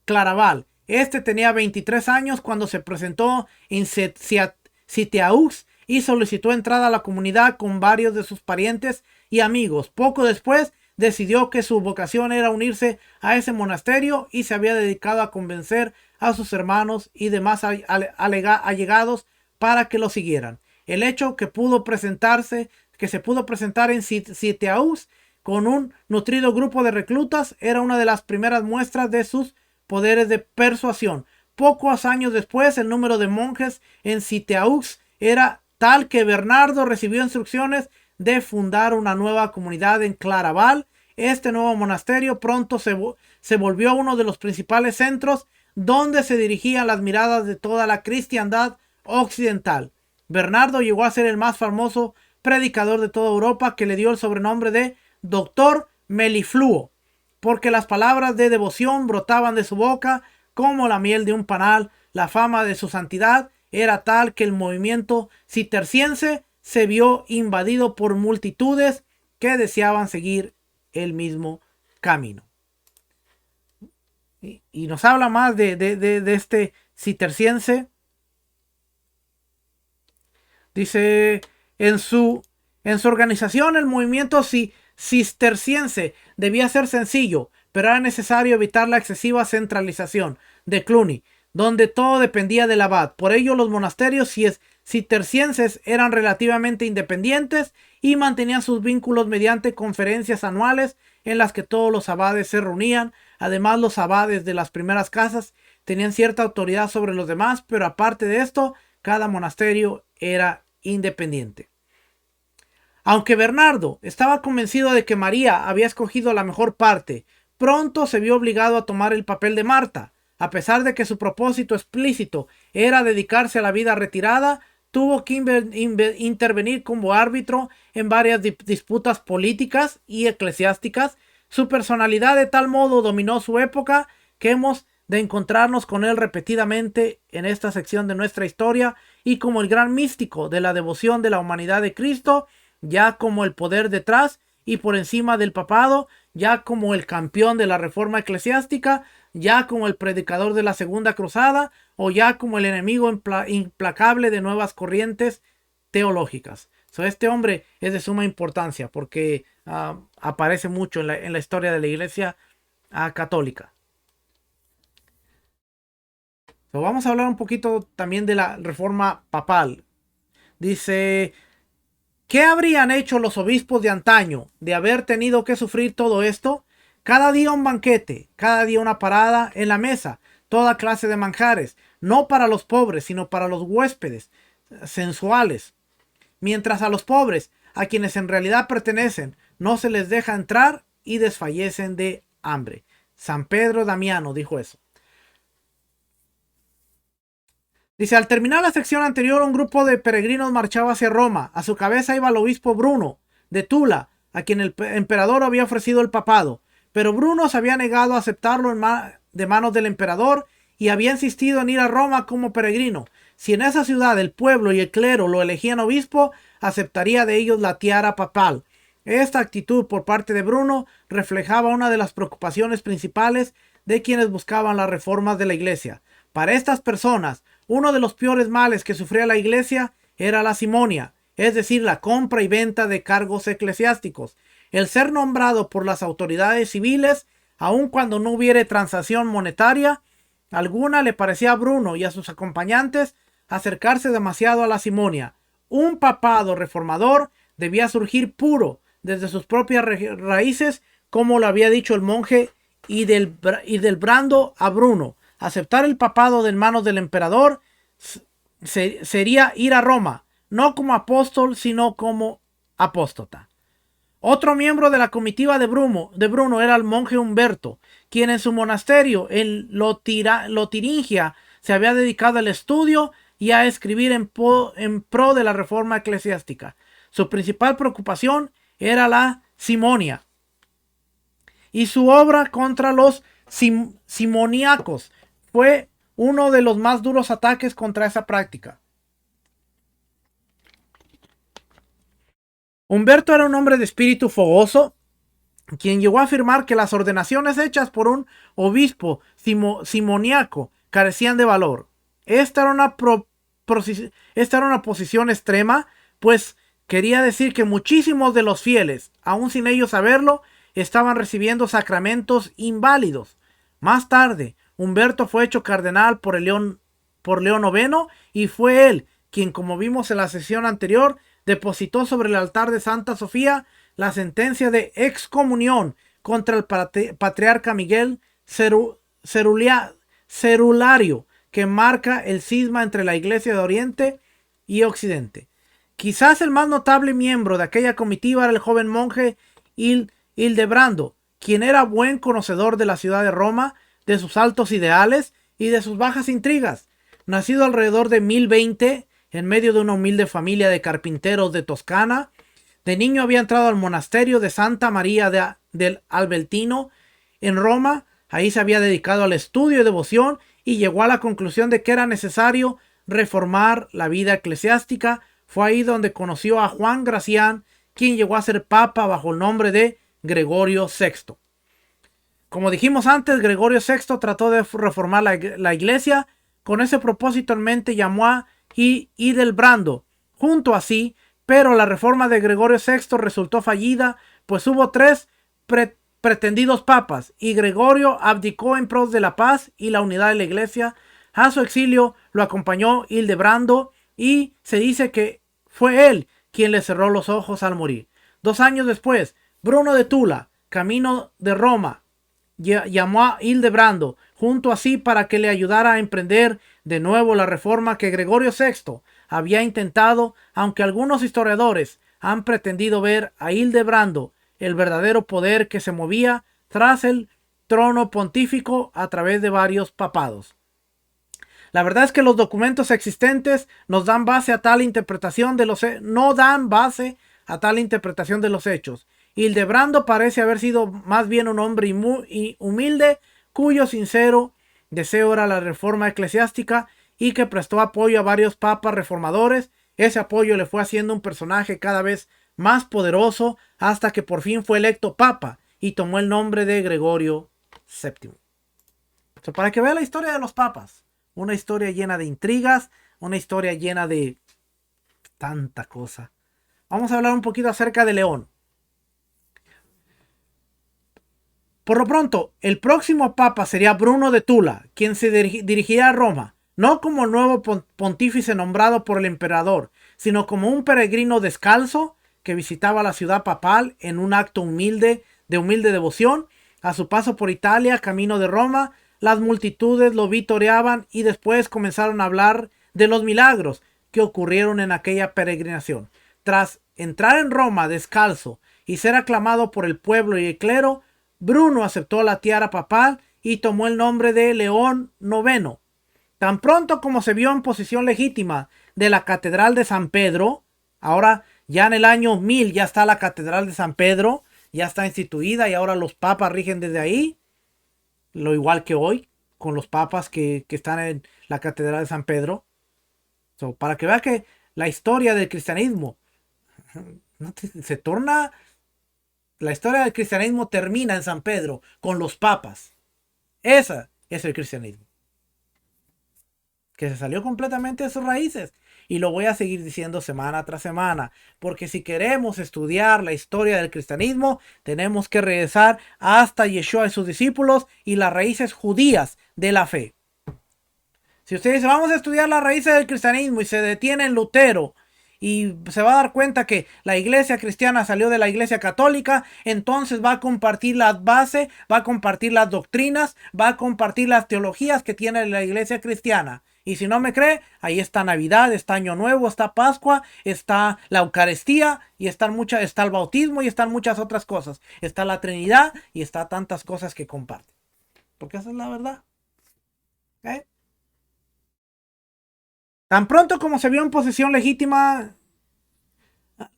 Claraval. Este tenía 23 años cuando se presentó en Cistercius y solicitó entrada a la comunidad con varios de sus parientes y amigos. Poco después decidió que su vocación era unirse a ese monasterio y se había dedicado a convencer a sus hermanos y demás allegados para que lo siguieran. El hecho que se pudo presentar en Cistercius con un nutrido grupo de reclutas era una de las primeras muestras de sus poderes de persuasión. Pocos años después, el número de monjes en Cistercius era tal que Bernardo recibió instrucciones de fundar una nueva comunidad en Claraval. Este nuevo monasterio pronto se volvió uno de los principales centros donde se dirigían las miradas de toda la cristiandad occidental. Bernardo llegó a ser el más famoso predicador de toda Europa, que le dio el sobrenombre de Doctor Melifluo, porque las palabras de devoción brotaban de su boca como la miel de un panal. La fama de su santidad era tal que el movimiento cisterciense se vio invadido por multitudes que deseaban seguir el mismo camino. Y nos habla más de este cisterciense. Dice, en su organización el movimiento cisterciense debía ser sencillo, pero era necesario evitar la excesiva centralización de Cluny, donde todo dependía del abad. Por ello los monasterios cistercienses eran relativamente independientes y mantenían sus vínculos mediante conferencias anuales en las que todos los abades se reunían. Además, los abades de las primeras casas tenían cierta autoridad sobre los demás, pero aparte de esto, cada monasterio era independiente. Aunque Bernardo estaba convencido de que María había escogido la mejor parte, pronto se vio obligado a tomar el papel de Marta. A pesar de que su propósito explícito era dedicarse a la vida retirada, tuvo que intervenir como árbitro en varias disputas políticas y eclesiásticas. Su personalidad de tal modo dominó su época que hemos de encontrarnos con él repetidamente en esta sección de nuestra historia, y como el gran místico de la devoción de la humanidad de Cristo, ya como el poder detrás y por encima del papado, ya como el campeón de la reforma eclesiástica, ya como el predicador de la segunda cruzada, o ya como el enemigo implacable de nuevas corrientes teológicas. Este hombre es de suma importancia porque aparece mucho en la historia de la Iglesia católica. Vamos a hablar un poquito también de la reforma papal. Dice, ¿qué habrían hecho los obispos de antaño de haber tenido que sufrir todo esto? Cada día un banquete, cada día una parada en la mesa, toda clase de manjares, no para los pobres, sino para los huéspedes sensuales. Mientras a los pobres, a quienes en realidad pertenecen, no se les deja entrar y desfallecen de hambre. San Pedro Damiano dijo eso. Dice, al terminar la sección anterior, un grupo de peregrinos marchaba hacia Roma. A su cabeza iba el obispo Bruno de Tula, a quien el emperador había ofrecido el papado. Pero Bruno se había negado a aceptarlo de manos del emperador y había insistido en ir a Roma como peregrino. Si en esa ciudad el pueblo y el clero lo elegían obispo, aceptaría de ellos la tiara papal. Esta actitud por parte de Bruno reflejaba una de las preocupaciones principales de quienes buscaban las reformas de la iglesia. Para estas personas, uno de los peores males que sufría la iglesia era la simonia, es decir, la compra y venta de cargos eclesiásticos. El ser nombrado por las autoridades civiles, aun cuando no hubiere transacción monetaria alguna, le parecía a Bruno y a sus acompañantes acercarse demasiado a la simonia. Un papado reformador debía surgir puro desde sus propias raíces, como lo había dicho el monje Hildebrando a Bruno. Aceptar el papado de manos del emperador sería ir a Roma, no como apóstol, sino como apóstata. Otro miembro de la comitiva de Bruno era el monje Humberto, quien en su monasterio en Lotiringia se había dedicado al estudio y a escribir en pro de la reforma eclesiástica. Su principal preocupación era la simonia y su obra contra los simoníacos fue uno de los más duros ataques contra esa práctica. Humberto era un hombre de espíritu fogoso, quien llegó a afirmar que las ordenaciones hechas por un obispo simoníaco carecían de valor. Esta era una posición extrema, pues quería decir que muchísimos de los fieles, aun sin ellos saberlo, estaban recibiendo sacramentos inválidos. Más tarde, Humberto fue hecho cardenal por León IX y fue él quien, como vimos en la sesión anterior, depositó sobre el altar de Santa Sofía la sentencia de excomunión contra el patriarca Miguel Cerulario, que marca el cisma entre la Iglesia de Oriente y Occidente. Quizás el más notable miembro de aquella comitiva era el joven monje Hildebrando, quien era buen conocedor de la ciudad de Roma, de sus altos ideales y de sus bajas intrigas. nacido alrededor de 1020 en medio de una humilde familia de carpinteros de Toscana. De niño había entrado al monasterio de Santa María del Albertino en Roma. Ahí se había dedicado al estudio y devoción y llegó a la conclusión de que era necesario reformar la vida eclesiástica. Fue ahí donde conoció a Juan Gracián, quien llegó a ser papa bajo el nombre de Gregorio VI. Como dijimos antes, Gregorio VI trató de reformar la iglesia. Con ese propósito en mente llamó a Hildebrando junto a sí, pero la reforma de Gregorio VI resultó fallida, pues hubo tres pretendidos papas y Gregorio abdicó en pos de la paz y la unidad de la iglesia. A su exilio lo acompañó Hildebrando y se dice que fue él quien le cerró los ojos al morir. 2 años después, Bruno de Tula, camino de Roma, llamó a Hildebrando junto a sí para que le ayudara a emprender de nuevo la reforma que Gregorio VI había intentado, aunque algunos historiadores han pretendido ver a Hildebrando el verdadero poder que se movía tras el trono pontífico a través de varios papados. La verdad es que los documentos existentes nos dan base a tal interpretación de los no dan base a tal interpretación de los hechos. Hildebrando parece haber sido más bien un hombre humilde cuyo sincero deseo era la reforma eclesiástica y que prestó apoyo a varios papas reformadores. Ese apoyo le fue haciendo un personaje cada vez más poderoso hasta que por fin fue electo papa y tomó el nombre de Gregorio VII. Para que vea la historia de los papas, una historia llena de intrigas, una historia llena de tanta cosa. Vamos a hablar un poquito acerca de León. Por lo pronto, el próximo papa sería Bruno de Tula, quien se dirigirá a Roma, no como el nuevo pontífice nombrado por el emperador, sino como un peregrino descalzo que visitaba la ciudad papal en un acto humilde devoción. A su paso por Italia, camino de Roma, las multitudes lo vitoreaban y después comenzaron a hablar de los milagros que ocurrieron en aquella peregrinación. Tras entrar en Roma descalzo y ser aclamado por el pueblo y el clero, Bruno aceptó la tiara papal y tomó el nombre de León IX. Tan pronto como se vio en posesión legítima de la Catedral de San Pedro, ahora ya en el año 1000 ya está la Catedral de San Pedro, ya está instituida y ahora los papas rigen desde ahí, lo igual que hoy, con los papas que están en la Catedral de San Pedro. Para que vea que la historia del cristianismo se torna... La historia del cristianismo termina en San Pedro con los papas. Ese es el cristianismo, que se salió completamente de sus raíces. Y lo voy a seguir diciendo semana tras semana, porque si queremos estudiar la historia del cristianismo, tenemos que regresar hasta Yeshua y sus discípulos y las raíces judías de la fe. Si usted dice, vamos a estudiar las raíces del cristianismo y se detiene en Lutero, y se va a dar cuenta que la iglesia cristiana salió de la iglesia católica, entonces va a compartir las bases, va a compartir las doctrinas, va a compartir las teologías que tiene la iglesia cristiana. Y si no me cree, ahí está Navidad, está Año Nuevo, está Pascua, está la Eucaristía, y está el bautismo y están muchas otras cosas. Está la Trinidad y está tantas cosas que comparten. Porque esa es la verdad. ¿Okay? Tan pronto como se vio en posesión legítima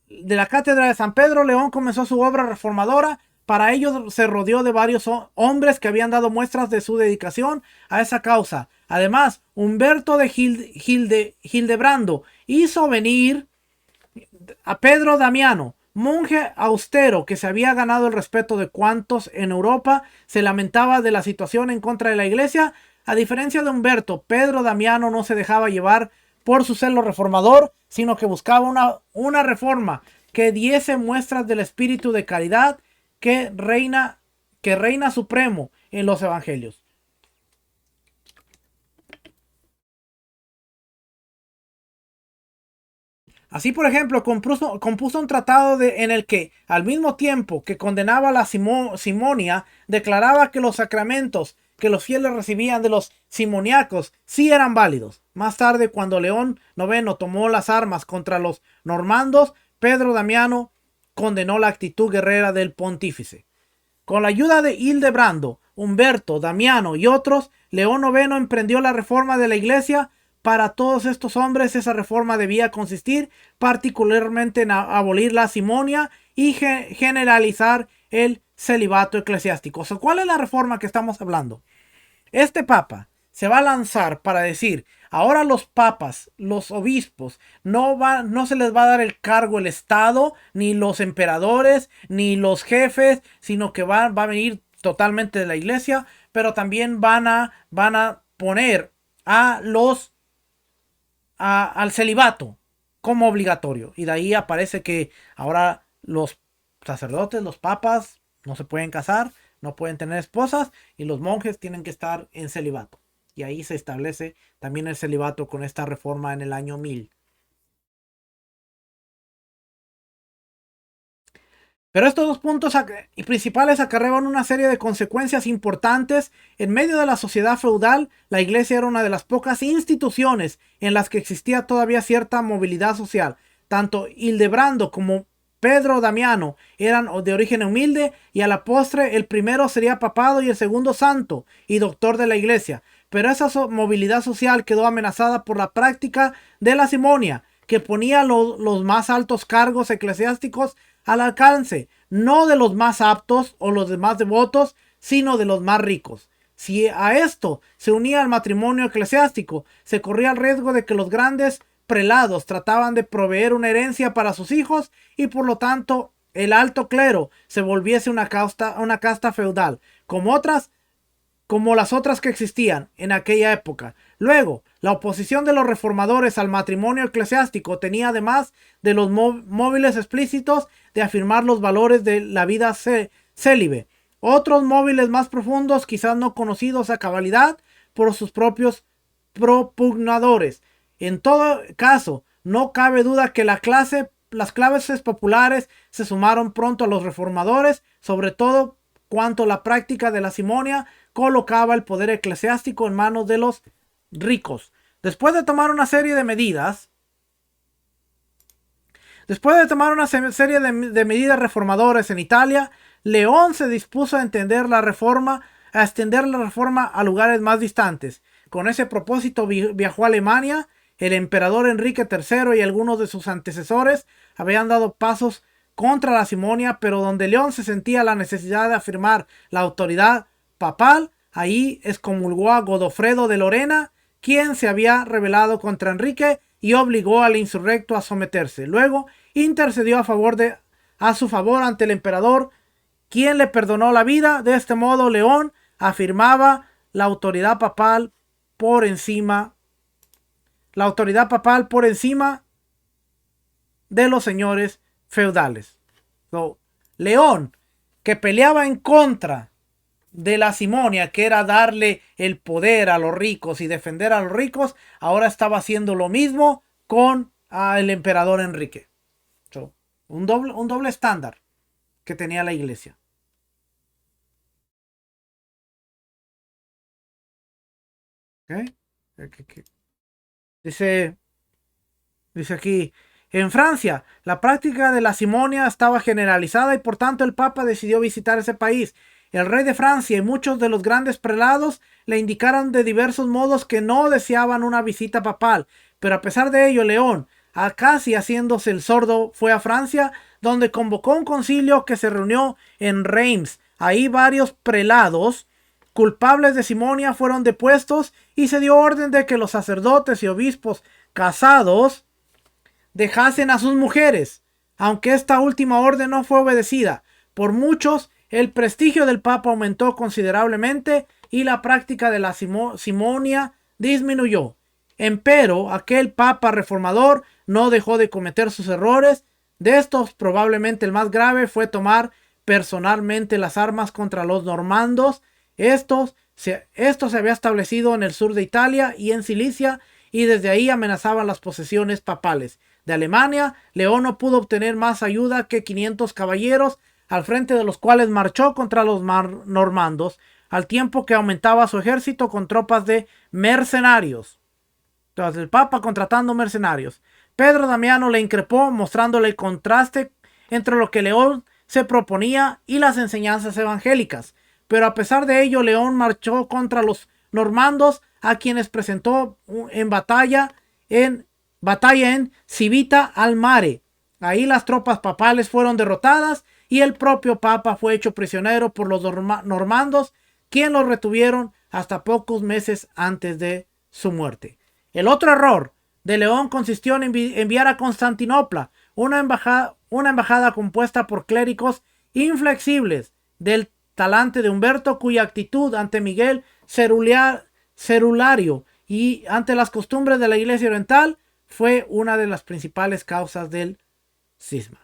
de la Cátedra de San Pedro, León comenzó su obra reformadora. Para ello se rodeó de varios hombres que habían dado muestras de su dedicación a esa causa. Además, Humberto de Hildebrando hizo venir a Pedro Damiano, monje austero que se había ganado el respeto de cuantos en Europa se lamentaba de la situación en contra de la iglesia. A diferencia de Humberto, Pedro Damiano no se dejaba llevar por su celo reformador, sino que buscaba una reforma que diese muestras del espíritu de caridad que reina supremo en los evangelios. Así, por ejemplo, compuso un tratado en el que, al mismo tiempo que condenaba la simonia, declaraba que los sacramentos que los fieles recibían de los simoniacos sí eran válidos. Más tarde, cuando León IX tomó las armas contra los normandos, Pedro Damiano condenó la actitud guerrera del pontífice. Con la ayuda de Hildebrando, Humberto, Damiano y otros, León IX emprendió la reforma de la iglesia Para todos estos hombres esa reforma debía consistir particularmente en abolir la simonia y generalizar el celibato eclesiástico. ¿Cuál es la reforma que estamos hablando? Este papa se va a lanzar para decir, ahora los papas, los obispos, no se les va a dar el cargo el Estado, ni los emperadores, ni los jefes, sino que va a venir totalmente de la iglesia, pero también van a poner al celibato como obligatorio. Y de ahí aparece que ahora los sacerdotes, los papas, no se pueden casar, no pueden tener esposas, y los monjes tienen que estar en celibato. Y ahí se establece también el celibato con esta reforma en el año 1000. Pero estos dos puntos principales acarreaban una serie de consecuencias importantes. En medio de la sociedad feudal, la iglesia era una de las pocas instituciones en las que existía todavía cierta movilidad social. Tanto Hildebrando como Pedro Damiano eran de origen humilde, y a la postre el primero sería papado y el segundo santo y doctor de la iglesia. Pero esa movilidad social quedó amenazada por la práctica de la simonia, que ponía los más altos cargos eclesiásticos al alcance, no de los más aptos o los más devotos, sino de los más ricos. Si a esto se unía el matrimonio eclesiástico, se corría el riesgo de que los grandes prelados trataban de proveer una herencia para sus hijos, y por lo tanto el alto clero se volviese una casta feudal, como las otras que existían en aquella época. Luego, la oposición de los reformadores al matrimonio eclesiástico tenía, además de los móviles explícitos de afirmar los valores de la vida célibe, otros móviles más profundos, quizás no conocidos a cabalidad por sus propios propugnadores. En todo caso, no cabe duda que las clases populares se sumaron pronto a los reformadores, sobre todo cuanto la práctica de la simonia colocaba el poder eclesiástico en manos de los ricos. Después de tomar una serie de medidas reformadoras en Italia, León se dispuso a extender la reforma a lugares más distantes. Con ese propósito viajó a Alemania. El emperador Enrique III y algunos de sus antecesores habían dado pasos contra la simonia, pero donde León se sentía la necesidad de afirmar la autoridad papal, ahí excomulgó a Godofredo de Lorena, quien se había rebelado contra Enrique y obligó al insurrecto a someterse. Luego intercedió a su favor ante el emperador, quien le perdonó la vida. De este modo, León afirmaba la autoridad papal por encima de los señores feudales. León, que peleaba en contra de la simonia, que era darle el poder a los ricos y defender a los ricos, ahora estaba haciendo lo mismo con el emperador Enrique. Un doble estándar que tenía la iglesia. ¿Okay? Dice aquí, en Francia, la práctica de la simonia estaba generalizada y por tanto el Papa decidió visitar ese país. El rey de Francia y muchos de los grandes prelados le indicaron de diversos modos que no deseaban una visita papal, pero a pesar de ello, León, casi haciéndose el sordo, fue a Francia, donde convocó un concilio que se reunió en Reims. Ahí varios prelados culpables de simonia fueron depuestos y se dio orden de que los sacerdotes y obispos casados dejasen a sus mujeres. Aunque esta última orden no fue obedecida por muchos, el prestigio del Papa aumentó considerablemente y la práctica de la simonia disminuyó. Empero, aquel Papa reformador no dejó de cometer sus errores. De estos, probablemente el más grave fue tomar personalmente las armas contra los normandos. Esto se había establecido en el sur de Italia y en Sicilia, y desde ahí amenazaban las posesiones papales. De Alemania, León no pudo obtener más ayuda que 500 caballeros, al frente de los cuales marchó contra los normandos, al tiempo que aumentaba su ejército con tropas de mercenarios. Entonces, el Papa contratando mercenarios. Pedro Damiano le increpó, mostrándole el contraste entre lo que León se proponía y las enseñanzas evangélicas. Pero a pesar de ello, León marchó contra los normandos a quienes presentó en batalla en Civita al Mare. Ahí las tropas papales fueron derrotadas y el propio papa fue hecho prisionero por los normandos, quienes lo retuvieron hasta pocos meses antes de su muerte. El otro error de León consistió en enviar a Constantinopla una embajada compuesta por clérigos inflexibles del talante de Humberto, cuya actitud ante Miguel Cerulario y ante las costumbres de la Iglesia Oriental fue una de las principales causas del cisma.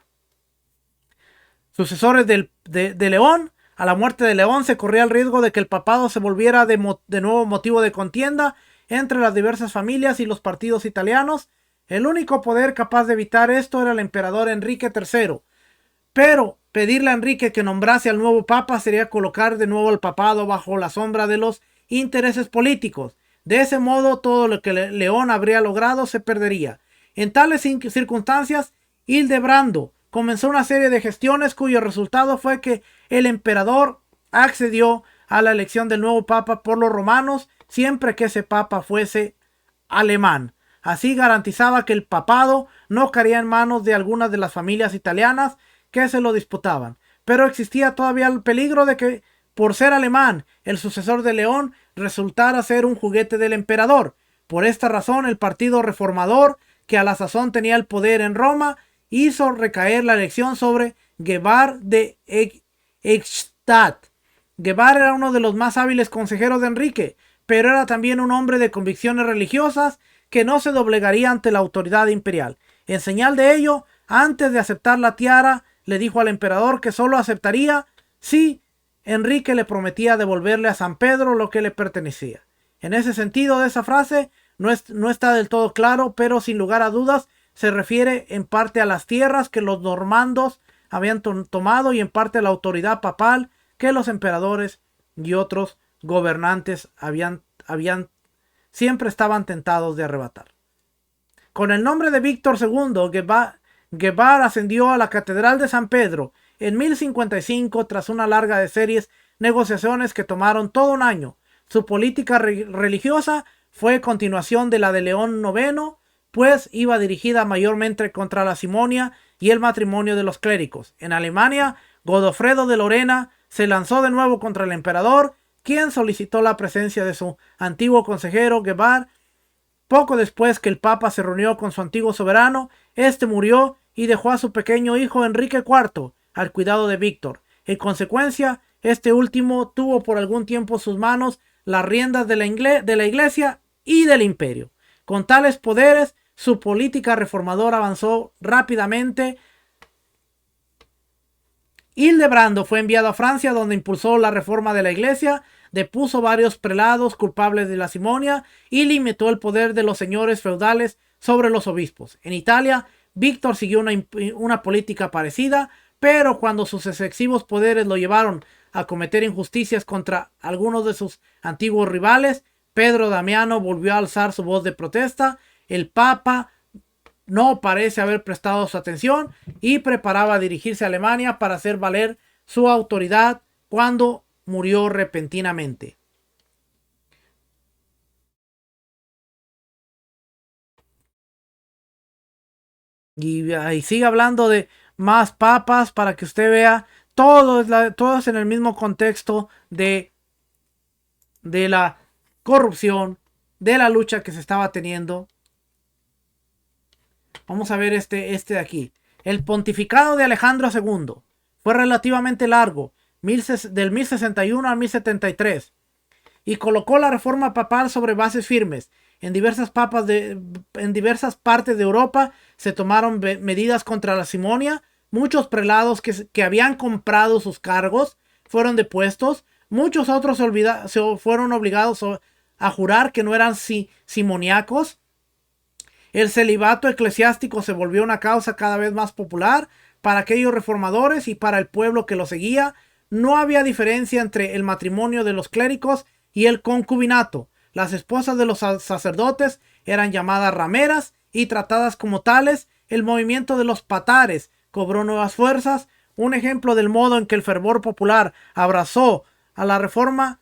Sucesores de León. A la muerte de León se corría el riesgo de que el papado se volviera de nuevo motivo de contienda entre las diversas familias y los partidos italianos. El único poder capaz de evitar esto era el emperador Enrique III. Pero pedirle a Enrique que nombrase al nuevo papa sería colocar de nuevo al papado bajo la sombra de los intereses políticos. De ese modo, todo lo que León habría logrado se perdería. En tales circunstancias, Hildebrando comenzó una serie de gestiones cuyo resultado fue que el emperador accedió a la elección del nuevo papa por los romanos, siempre que ese papa fuese alemán. Así garantizaba que el papado no caería en manos de algunas de las familias italianas que se lo disputaban. Pero existía todavía el peligro de que, por ser alemán, el sucesor de León resultara ser un juguete del emperador. Por esta razón, el partido reformador, que a la sazón tenía el poder en Roma, hizo recaer la elección sobre Gebhard de Eichstätt. Gebhard era uno de los más hábiles consejeros de Enrique, pero era también un hombre de convicciones religiosas que no se doblegaría ante la autoridad imperial. En señal de ello, antes de aceptar la tiara, le dijo al emperador que solo aceptaría si Enrique le prometía devolverle a San Pedro lo que le pertenecía. En ese sentido de esa frase no está del todo claro, pero sin lugar a dudas se refiere en parte a las tierras que los normandos habían tomado y en parte a la autoridad papal que los emperadores y otros gobernantes siempre estaban tentados de arrebatar. Con el nombre de Víctor II, Gebhard ascendió a la Catedral de San Pedro en 1055 tras una larga de series negociaciones que tomaron todo un año. Su política religiosa fue continuación de la de León IX, pues iba dirigida mayormente contra la simonia y el matrimonio de los clérigos. En Alemania, Godofredo de Lorena se lanzó de nuevo contra el emperador, quien solicitó la presencia de su antiguo consejero Gebhard. Poco después que el papa se reunió con su antiguo soberano, este murió y dejó a su pequeño hijo Enrique IV al cuidado de Víctor. En consecuencia, este último tuvo por algún tiempo en sus manos las riendas de la iglesia y del imperio. Con tales poderes, su política reformadora avanzó rápidamente. Hildebrando fue enviado a Francia, donde impulsó la reforma de la iglesia, depuso varios prelados culpables de la simonia y limitó el poder de los señores feudales sobre los obispos. En Italia, Víctor siguió una política parecida, pero cuando sus excesivos poderes lo llevaron a cometer injusticias contra algunos de sus antiguos rivales, Pedro Damiano volvió a alzar su voz de protesta. El Papa no parece haber prestado su atención y preparaba dirigirse a Alemania para hacer valer su autoridad cuando murió repentinamente. Y ahí sigue hablando de más papas para que usted vea todo es en el mismo contexto de la corrupción, de la lucha que se estaba teniendo. Vamos a ver este de aquí. El pontificado de Alejandro II fue relativamente largo, del 1061 al 1073, y colocó la reforma papal sobre bases firmes. En diversas partes de Europa se tomaron medidas contra la simonia. Muchos prelados que habían comprado sus cargos fueron depuestos. Muchos otros fueron obligados a jurar que no eran simoniacos. El celibato eclesiástico se volvió una causa cada vez más popular para aquellos reformadores y para el pueblo que lo seguía. No había diferencia entre el matrimonio de los clérigos y el concubinato. Las esposas de los sacerdotes eran llamadas rameras y tratadas como tales. El movimiento de los patares cobró nuevas fuerzas. Un ejemplo del modo en que el fervor popular abrazó a la reforma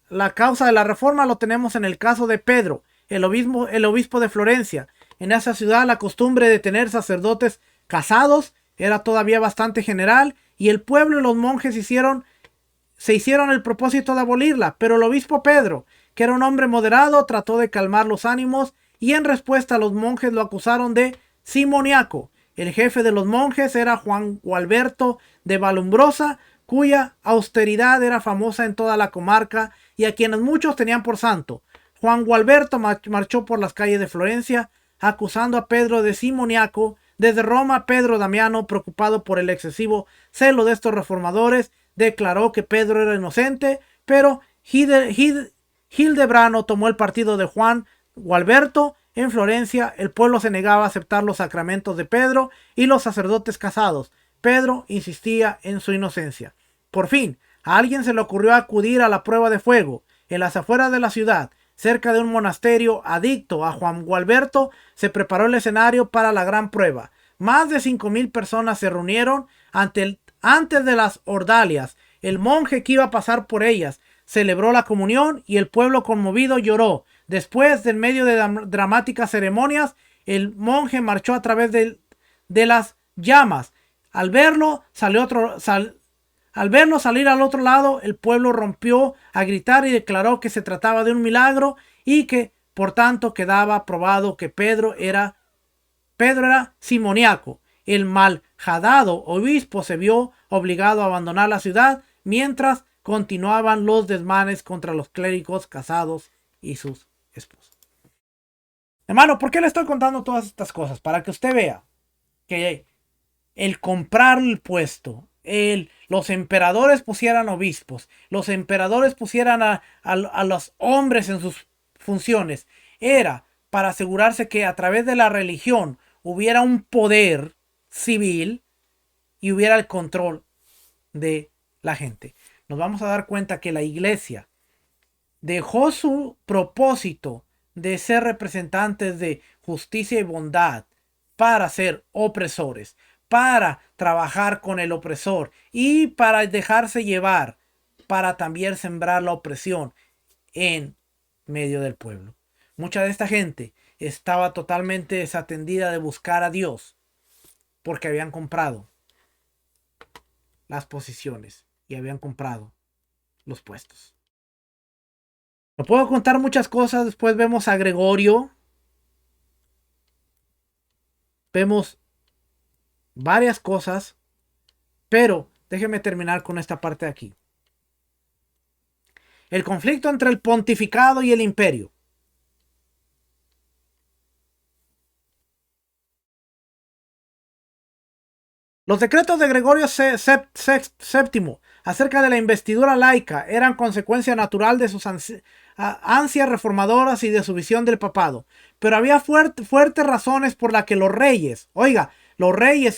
la causa de la reforma lo tenemos en el caso de Pedro, el obispo de Florencia. En esa ciudad la costumbre de tener sacerdotes casados era todavía bastante general y el pueblo y los monjes se hicieron el propósito de abolirla, pero el obispo Pedro, que era un hombre moderado, trató de calmar los ánimos y en respuesta los monjes lo acusaron de simoniaco. El jefe de los monjes era Juan Gualberto de Vallumbrosa, cuya austeridad era famosa en toda la comarca y a quienes muchos tenían por santo. Juan Gualberto marchó por las calles de Florencia acusando a Pedro de simoniaco. Desde Roma, Pedro Damiano, preocupado por el excesivo celo de estos reformadores, declaró que Pedro era inocente, pero Hildebrando tomó el partido de Juan Gualberto. En Florencia, el pueblo se negaba a aceptar los sacramentos de Pedro y los sacerdotes casados. Pedro insistía en su inocencia. Por fin, a alguien se le ocurrió acudir a la prueba de fuego. En las afueras de la ciudad, cerca de un monasterio adicto a Juan Gualberto, se preparó el escenario para la gran prueba. Más de 5,000 personas se reunieron antes de las ordalias. El monje que iba a pasar por ellas celebró la comunión y el pueblo conmovido lloró. Después, en medio de dramáticas ceremonias, el monje marchó a través de las llamas. Al verlo salir al otro lado, el pueblo rompió a gritar y declaró que se trataba de un milagro y que, por tanto, quedaba probado que Pedro era simoniaco. El malhadado obispo se vio obligado a abandonar la ciudad mientras continuaban los desmanes contra los clérigos casados y sus esposas. Hermano, ¿por qué le estoy contando todas estas cosas? Para que usted vea que el comprar el puesto, los emperadores pusieran obispos, los emperadores pusieran a los hombres en sus funciones, era para asegurarse que a través de la religión hubiera un poder civil y hubiera el control de la gente. Nos vamos a dar cuenta que la iglesia dejó su propósito de ser representantes de justicia y bondad para ser opresores, para trabajar con el opresor y para dejarse llevar, para también sembrar la opresión en medio del pueblo. Mucha de esta gente estaba totalmente desatendida de buscar a Dios porque habían comprado las posiciones y habían comprado los puestos. No puedo contar muchas cosas. Después vemos a Gregorio. Vemos varias cosas. Pero déjeme terminar con esta parte de aquí. El conflicto entre el pontificado y el imperio. Los decretos de Gregorio VII acerca de la investidura laica eran consecuencia natural de sus ansias reformadoras y de su visión del papado. Pero había fuertes razones por las que los reyes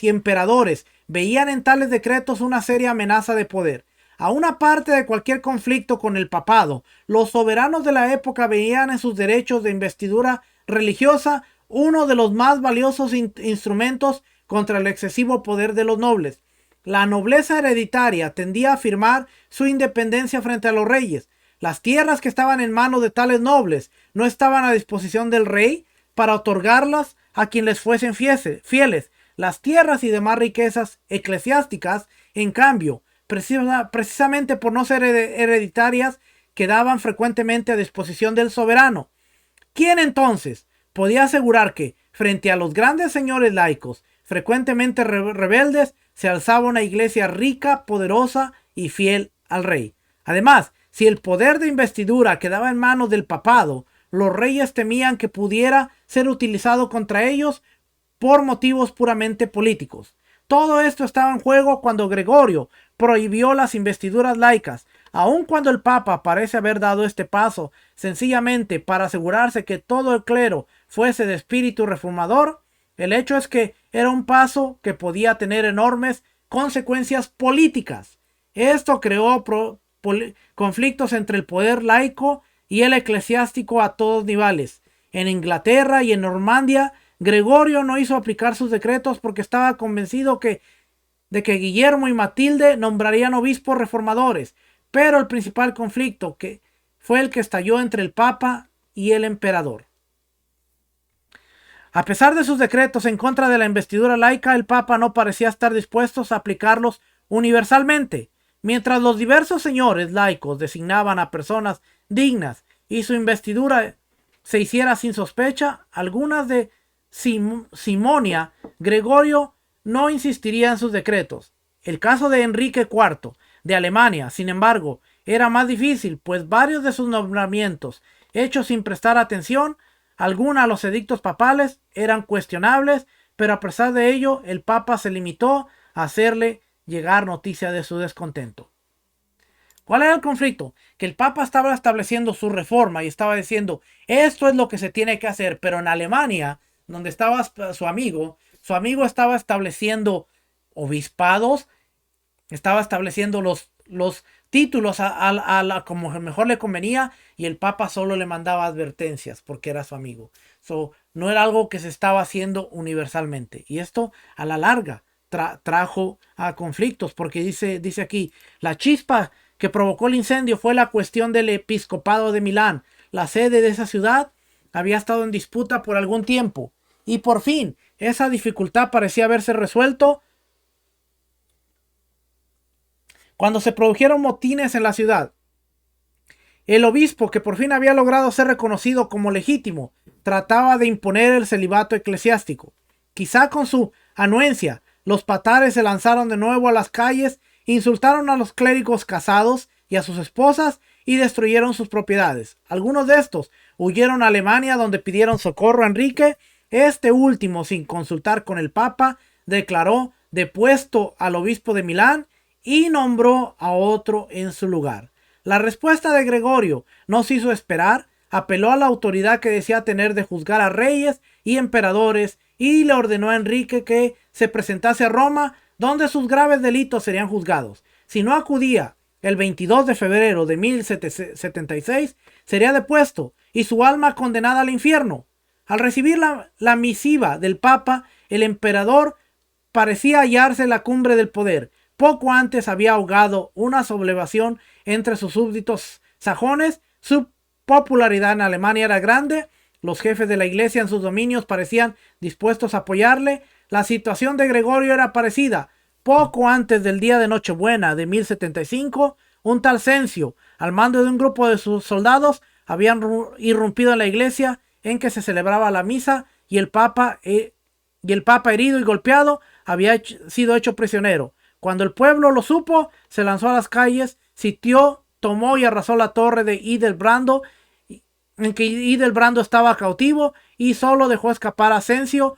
y emperadores veían en tales decretos una seria amenaza de poder. A una parte de cualquier conflicto con el papado, los soberanos de la época veían en sus derechos de investidura religiosa uno de los más valiosos instrumentos contra el excesivo poder de los nobles. La nobleza hereditaria tendía a afirmar su independencia frente a los reyes. Las tierras que estaban en manos de tales nobles no estaban a disposición del rey para otorgarlas a quien les fuesen fieles. Las tierras y demás riquezas eclesiásticas, en cambio, precisamente por no ser hereditarias, quedaban frecuentemente a disposición del soberano. ¿Quién entonces podía asegurar que, frente a los grandes señores laicos, frecuentemente rebeldes, se alzaba una iglesia rica, poderosa y fiel al rey? Además, si el poder de investidura quedaba en manos del papado, los reyes temían que pudiera ser utilizado contra ellos por motivos puramente políticos. Todo esto estaba en juego cuando Gregorio prohibió las investiduras laicas. Aun cuando el Papa parece haber dado este paso sencillamente para asegurarse que todo el clero fuese de espíritu reformador, el hecho es que era un paso que podía tener enormes consecuencias políticas. Esto creó conflictos entre el poder laico y el eclesiástico a todos niveles. En Inglaterra y en Normandía, Gregorio no hizo aplicar sus decretos porque estaba convencido de que Guillermo y Matilde nombrarían obispos reformadores. Pero el principal conflicto fue el que estalló entre el Papa y el emperador. A pesar de sus decretos en contra de la investidura laica, el Papa no parecía estar dispuesto a aplicarlos universalmente. Mientras los diversos señores laicos designaban a personas dignas y su investidura se hiciera sin sospecha algunas de simonia, Gregorio no insistiría en sus decretos. El caso de Enrique IV de Alemania, sin embargo, era más difícil, pues varios de sus nombramientos, hechos sin prestar atención alguna a los edictos papales, eran cuestionables, pero a pesar de ello, el Papa se limitó a hacerle llegar noticia de su descontento. ¿Cuál era el conflicto? Que el Papa estaba estableciendo su reforma y estaba diciendo, esto es lo que se tiene que hacer, pero en Alemania, donde estaba su amigo estaba estableciendo obispados, estaba estableciendo los títulos a como mejor le convenía, y el Papa solo le mandaba advertencias porque era su amigo. No era algo que se estaba haciendo universalmente, y esto a la larga trajo a conflictos, porque dice aquí, la chispa que provocó el incendio fue la cuestión del episcopado de Milán. La sede de esa ciudad había estado en disputa por algún tiempo, y por fin esa dificultad parecía haberse resuelto cuando se produjeron motines en la ciudad. El obispo, que por fin había logrado ser reconocido como legítimo, trataba de imponer el celibato eclesiástico. Quizá con su anuencia, los patares se lanzaron de nuevo a las calles, insultaron a los clérigos casados y a sus esposas y destruyeron sus propiedades. Algunos de estos huyeron a Alemania, donde pidieron socorro a Enrique. Este último, sin consultar con el Papa, declaró depuesto al obispo de Milán y nombró a otro en su lugar. La respuesta de Gregorio no se hizo esperar, apeló a la autoridad que decía tener de juzgar a reyes y emperadores y le ordenó a Enrique que se presentase a Roma, donde sus graves delitos serían juzgados. Si no acudía el 22 de febrero de 1076, sería depuesto y su alma condenada al infierno. Al recibir la misiva del Papa, el emperador parecía hallarse en la cumbre del poder. Poco antes había ahogado una sublevación entre sus súbditos sajones. Su popularidad en Alemania era grande. Los jefes de la iglesia en sus dominios parecían dispuestos a apoyarle. La situación de Gregorio era parecida. Poco antes del día de Nochebuena de 1075, un tal Cencio, al mando de un grupo de sus soldados, habían irrumpido en la iglesia en que se celebraba la misa, y el Papa herido y golpeado había sido hecho prisionero. Cuando el pueblo lo supo, se lanzó a las calles, sitió, tomó y arrasó la torre de Hildebrando, en que Hildebrando estaba cautivo, y solo dejó escapar a Cencio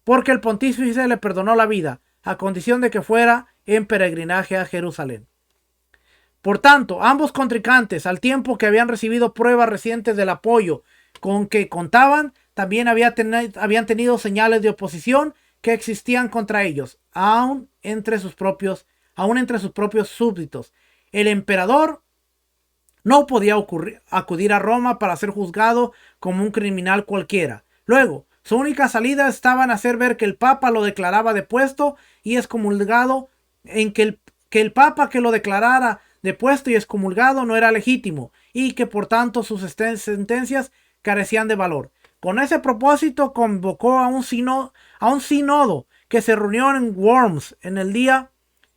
porque el pontífice le perdonó la vida, a condición de que fuera en peregrinaje a Jerusalén. Por tanto, ambos contrincantes, al tiempo que habían recibido pruebas recientes del apoyo con que contaban, también habían tenido señales de oposición que existían contra ellos, aún entre sus propios súbditos. El emperador no podía acudir a Roma para ser juzgado como un criminal cualquiera. Luego, su única salida estaba en hacer ver que el Papa lo declaraba depuesto y excomulgado, en que el Papa que lo declarara depuesto y excomulgado no era legítimo, y que por tanto sus sentencias carecían de valor. Con ese propósito convocó a un sínodo que se reunió en Worms en el día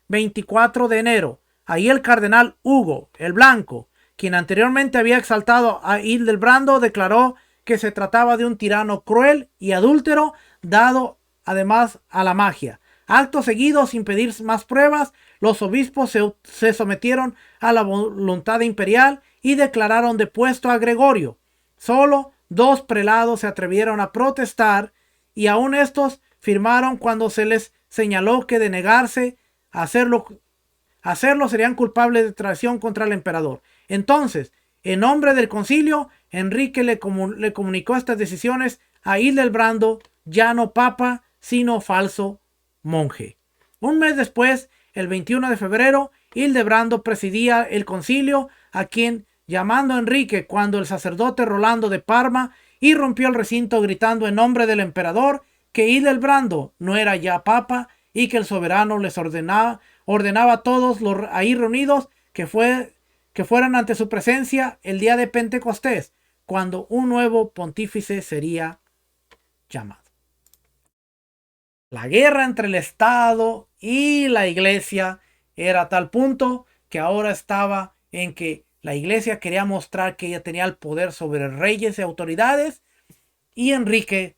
24 de enero. Ahí el cardenal Hugo el Blanco, quien anteriormente había exaltado a Hildebrando, declaró que se trataba de un tirano cruel y adúltero, dado además a la magia. Acto seguido, sin pedir más pruebas, los obispos se sometieron a la voluntad imperial y declararon depuesto a Gregorio. Solo 2 prelados se atrevieron a protestar, y aún estos firmaron cuando se les señaló que de negarse a hacerlo serían culpables de traición contra el emperador. Entonces, en nombre del concilio, Enrique le comunicó estas decisiones a Hildebrando, ya no papa, sino falso monje. Un mes después, el 21 de febrero, Hildebrando presidía el concilio, a quien llamando a Enrique cuando el sacerdote Rolando de Parma irrumpió el recinto gritando en nombre del emperador que Hildebrando no era ya papa y que el soberano les ordenaba a todos los ahí reunidos que que fueran ante su presencia el día de Pentecostés, cuando un nuevo pontífice sería llamado. La guerra entre el Estado y la Iglesia era a tal punto que ahora estaba en que la Iglesia quería mostrar que ella tenía el poder sobre reyes y autoridades, y Enrique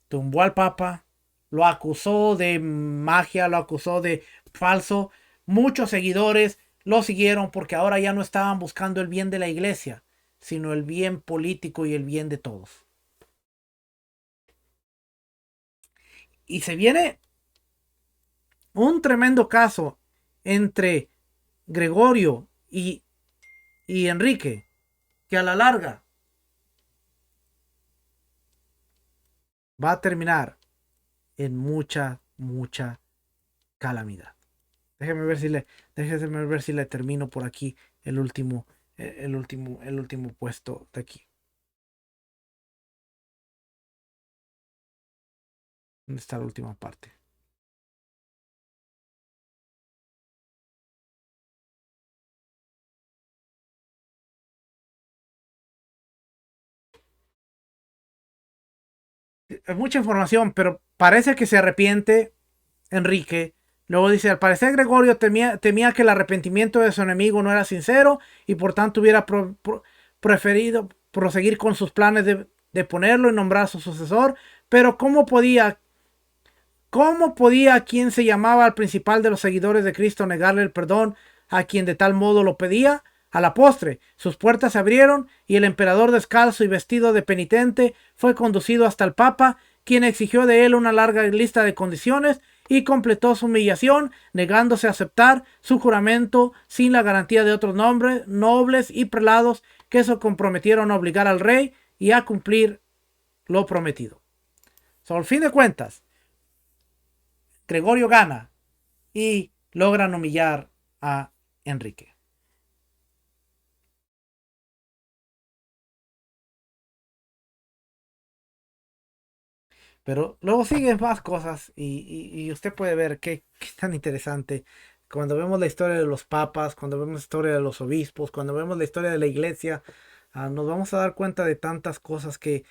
tumbó al Papa, lo acusó de magia, lo acusó de falso. Muchos seguidores lo siguieron porque ahora ya no estaban buscando el bien de la Iglesia, sino el bien político y el bien de todos. Y se viene un tremendo caso entre Gregorio y Enrique, que a la larga va a terminar en mucha calamidad. Déjeme ver si le termino por aquí el último puesto de aquí. ¿Dónde está la última parte? Es mucha información, pero parece que se arrepiente Enrique. Luego dice, al parecer Gregorio temía que el arrepentimiento de su enemigo no era sincero y por tanto hubiera preferido proseguir con sus planes de ponerlo y nombrar a su sucesor. Pero ¿cómo podía quien se llamaba al principal de los seguidores de Cristo negarle el perdón a quien de tal modo lo pedía? A la postre, sus puertas se abrieron y el emperador, descalzo y vestido de penitente, fue conducido hasta el Papa, quien exigió de él una larga lista de condiciones y completó su humillación, negándose a aceptar su juramento sin la garantía de otros nombres, nobles y prelados que se comprometieron a obligar al rey y a cumplir lo prometido. Al fin de cuentas, Gregorio gana y logran humillar a Enrique. Pero luego siguen más cosas y usted puede ver qué tan interesante. Cuando vemos la historia de los papas, cuando vemos la historia de los obispos, cuando vemos la historia de la iglesia, nos vamos a dar cuenta de tantas cosas que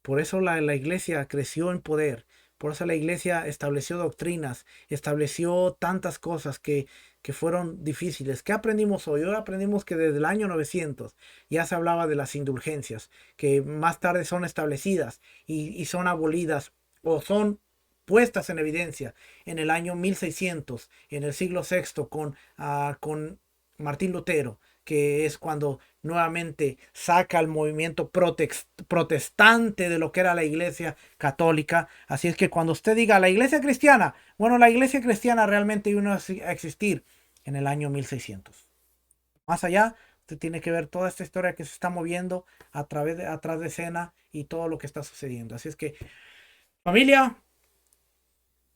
por eso la iglesia creció en poder. Por eso la iglesia estableció doctrinas, estableció tantas cosas que fueron difíciles. ¿Qué aprendimos hoy? Hoy aprendimos que desde el año 900 ya se hablaba de las indulgencias, que más tarde son establecidas y son abolidas o son puestas en evidencia en el año 1600, en el siglo sexto, con Martín Lutero, que es cuando nuevamente saca el movimiento protestante de lo que era la iglesia católica. Así es que cuando usted diga la iglesia cristiana, bueno, la iglesia cristiana realmente vino a existir en el año 1600. Más allá, usted tiene que ver toda esta historia que se está moviendo atrás de escena y todo lo que está sucediendo. Así es que, familia,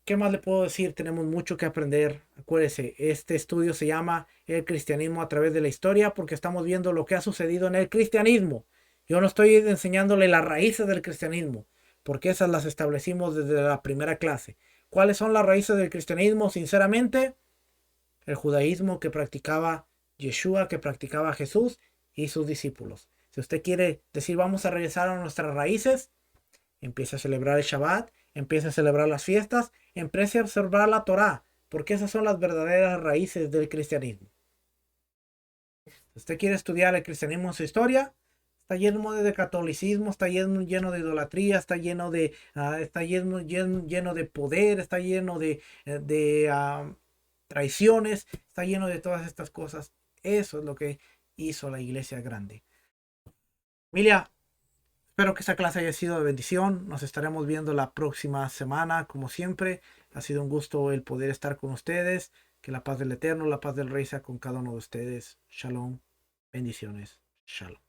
¿qué más le puedo decir? Tenemos mucho que aprender. Acuérdese, este estudio se llama El cristianismo a través de la historia porque estamos viendo lo que ha sucedido en el cristianismo. Yo no estoy enseñándole las raíces del cristianismo, porque esas las establecimos desde la primera clase. ¿Cuáles son las raíces del cristianismo? Sinceramente, el judaísmo que practicaba Yeshua, que practicaba Jesús y sus discípulos. Si usted quiere decir vamos a regresar a nuestras raíces, empiece a celebrar el Shabbat, empiece a celebrar las fiestas, empiece a observar la Torá, porque esas son las verdaderas raíces del cristianismo. Si usted quiere estudiar el cristianismo en su historia, está lleno de catolicismo, está lleno de idolatría, está lleno de poder, está lleno de traiciones, está lleno de todas estas cosas. Eso es lo que hizo la iglesia grande. Familia, espero que esta clase haya sido de bendición. Nos estaremos viendo la próxima semana, como siempre. Ha sido un gusto el poder estar con ustedes. Que la paz del Eterno, la paz del Rey sea con cada uno de ustedes. Shalom. Bendiciones. Shalom.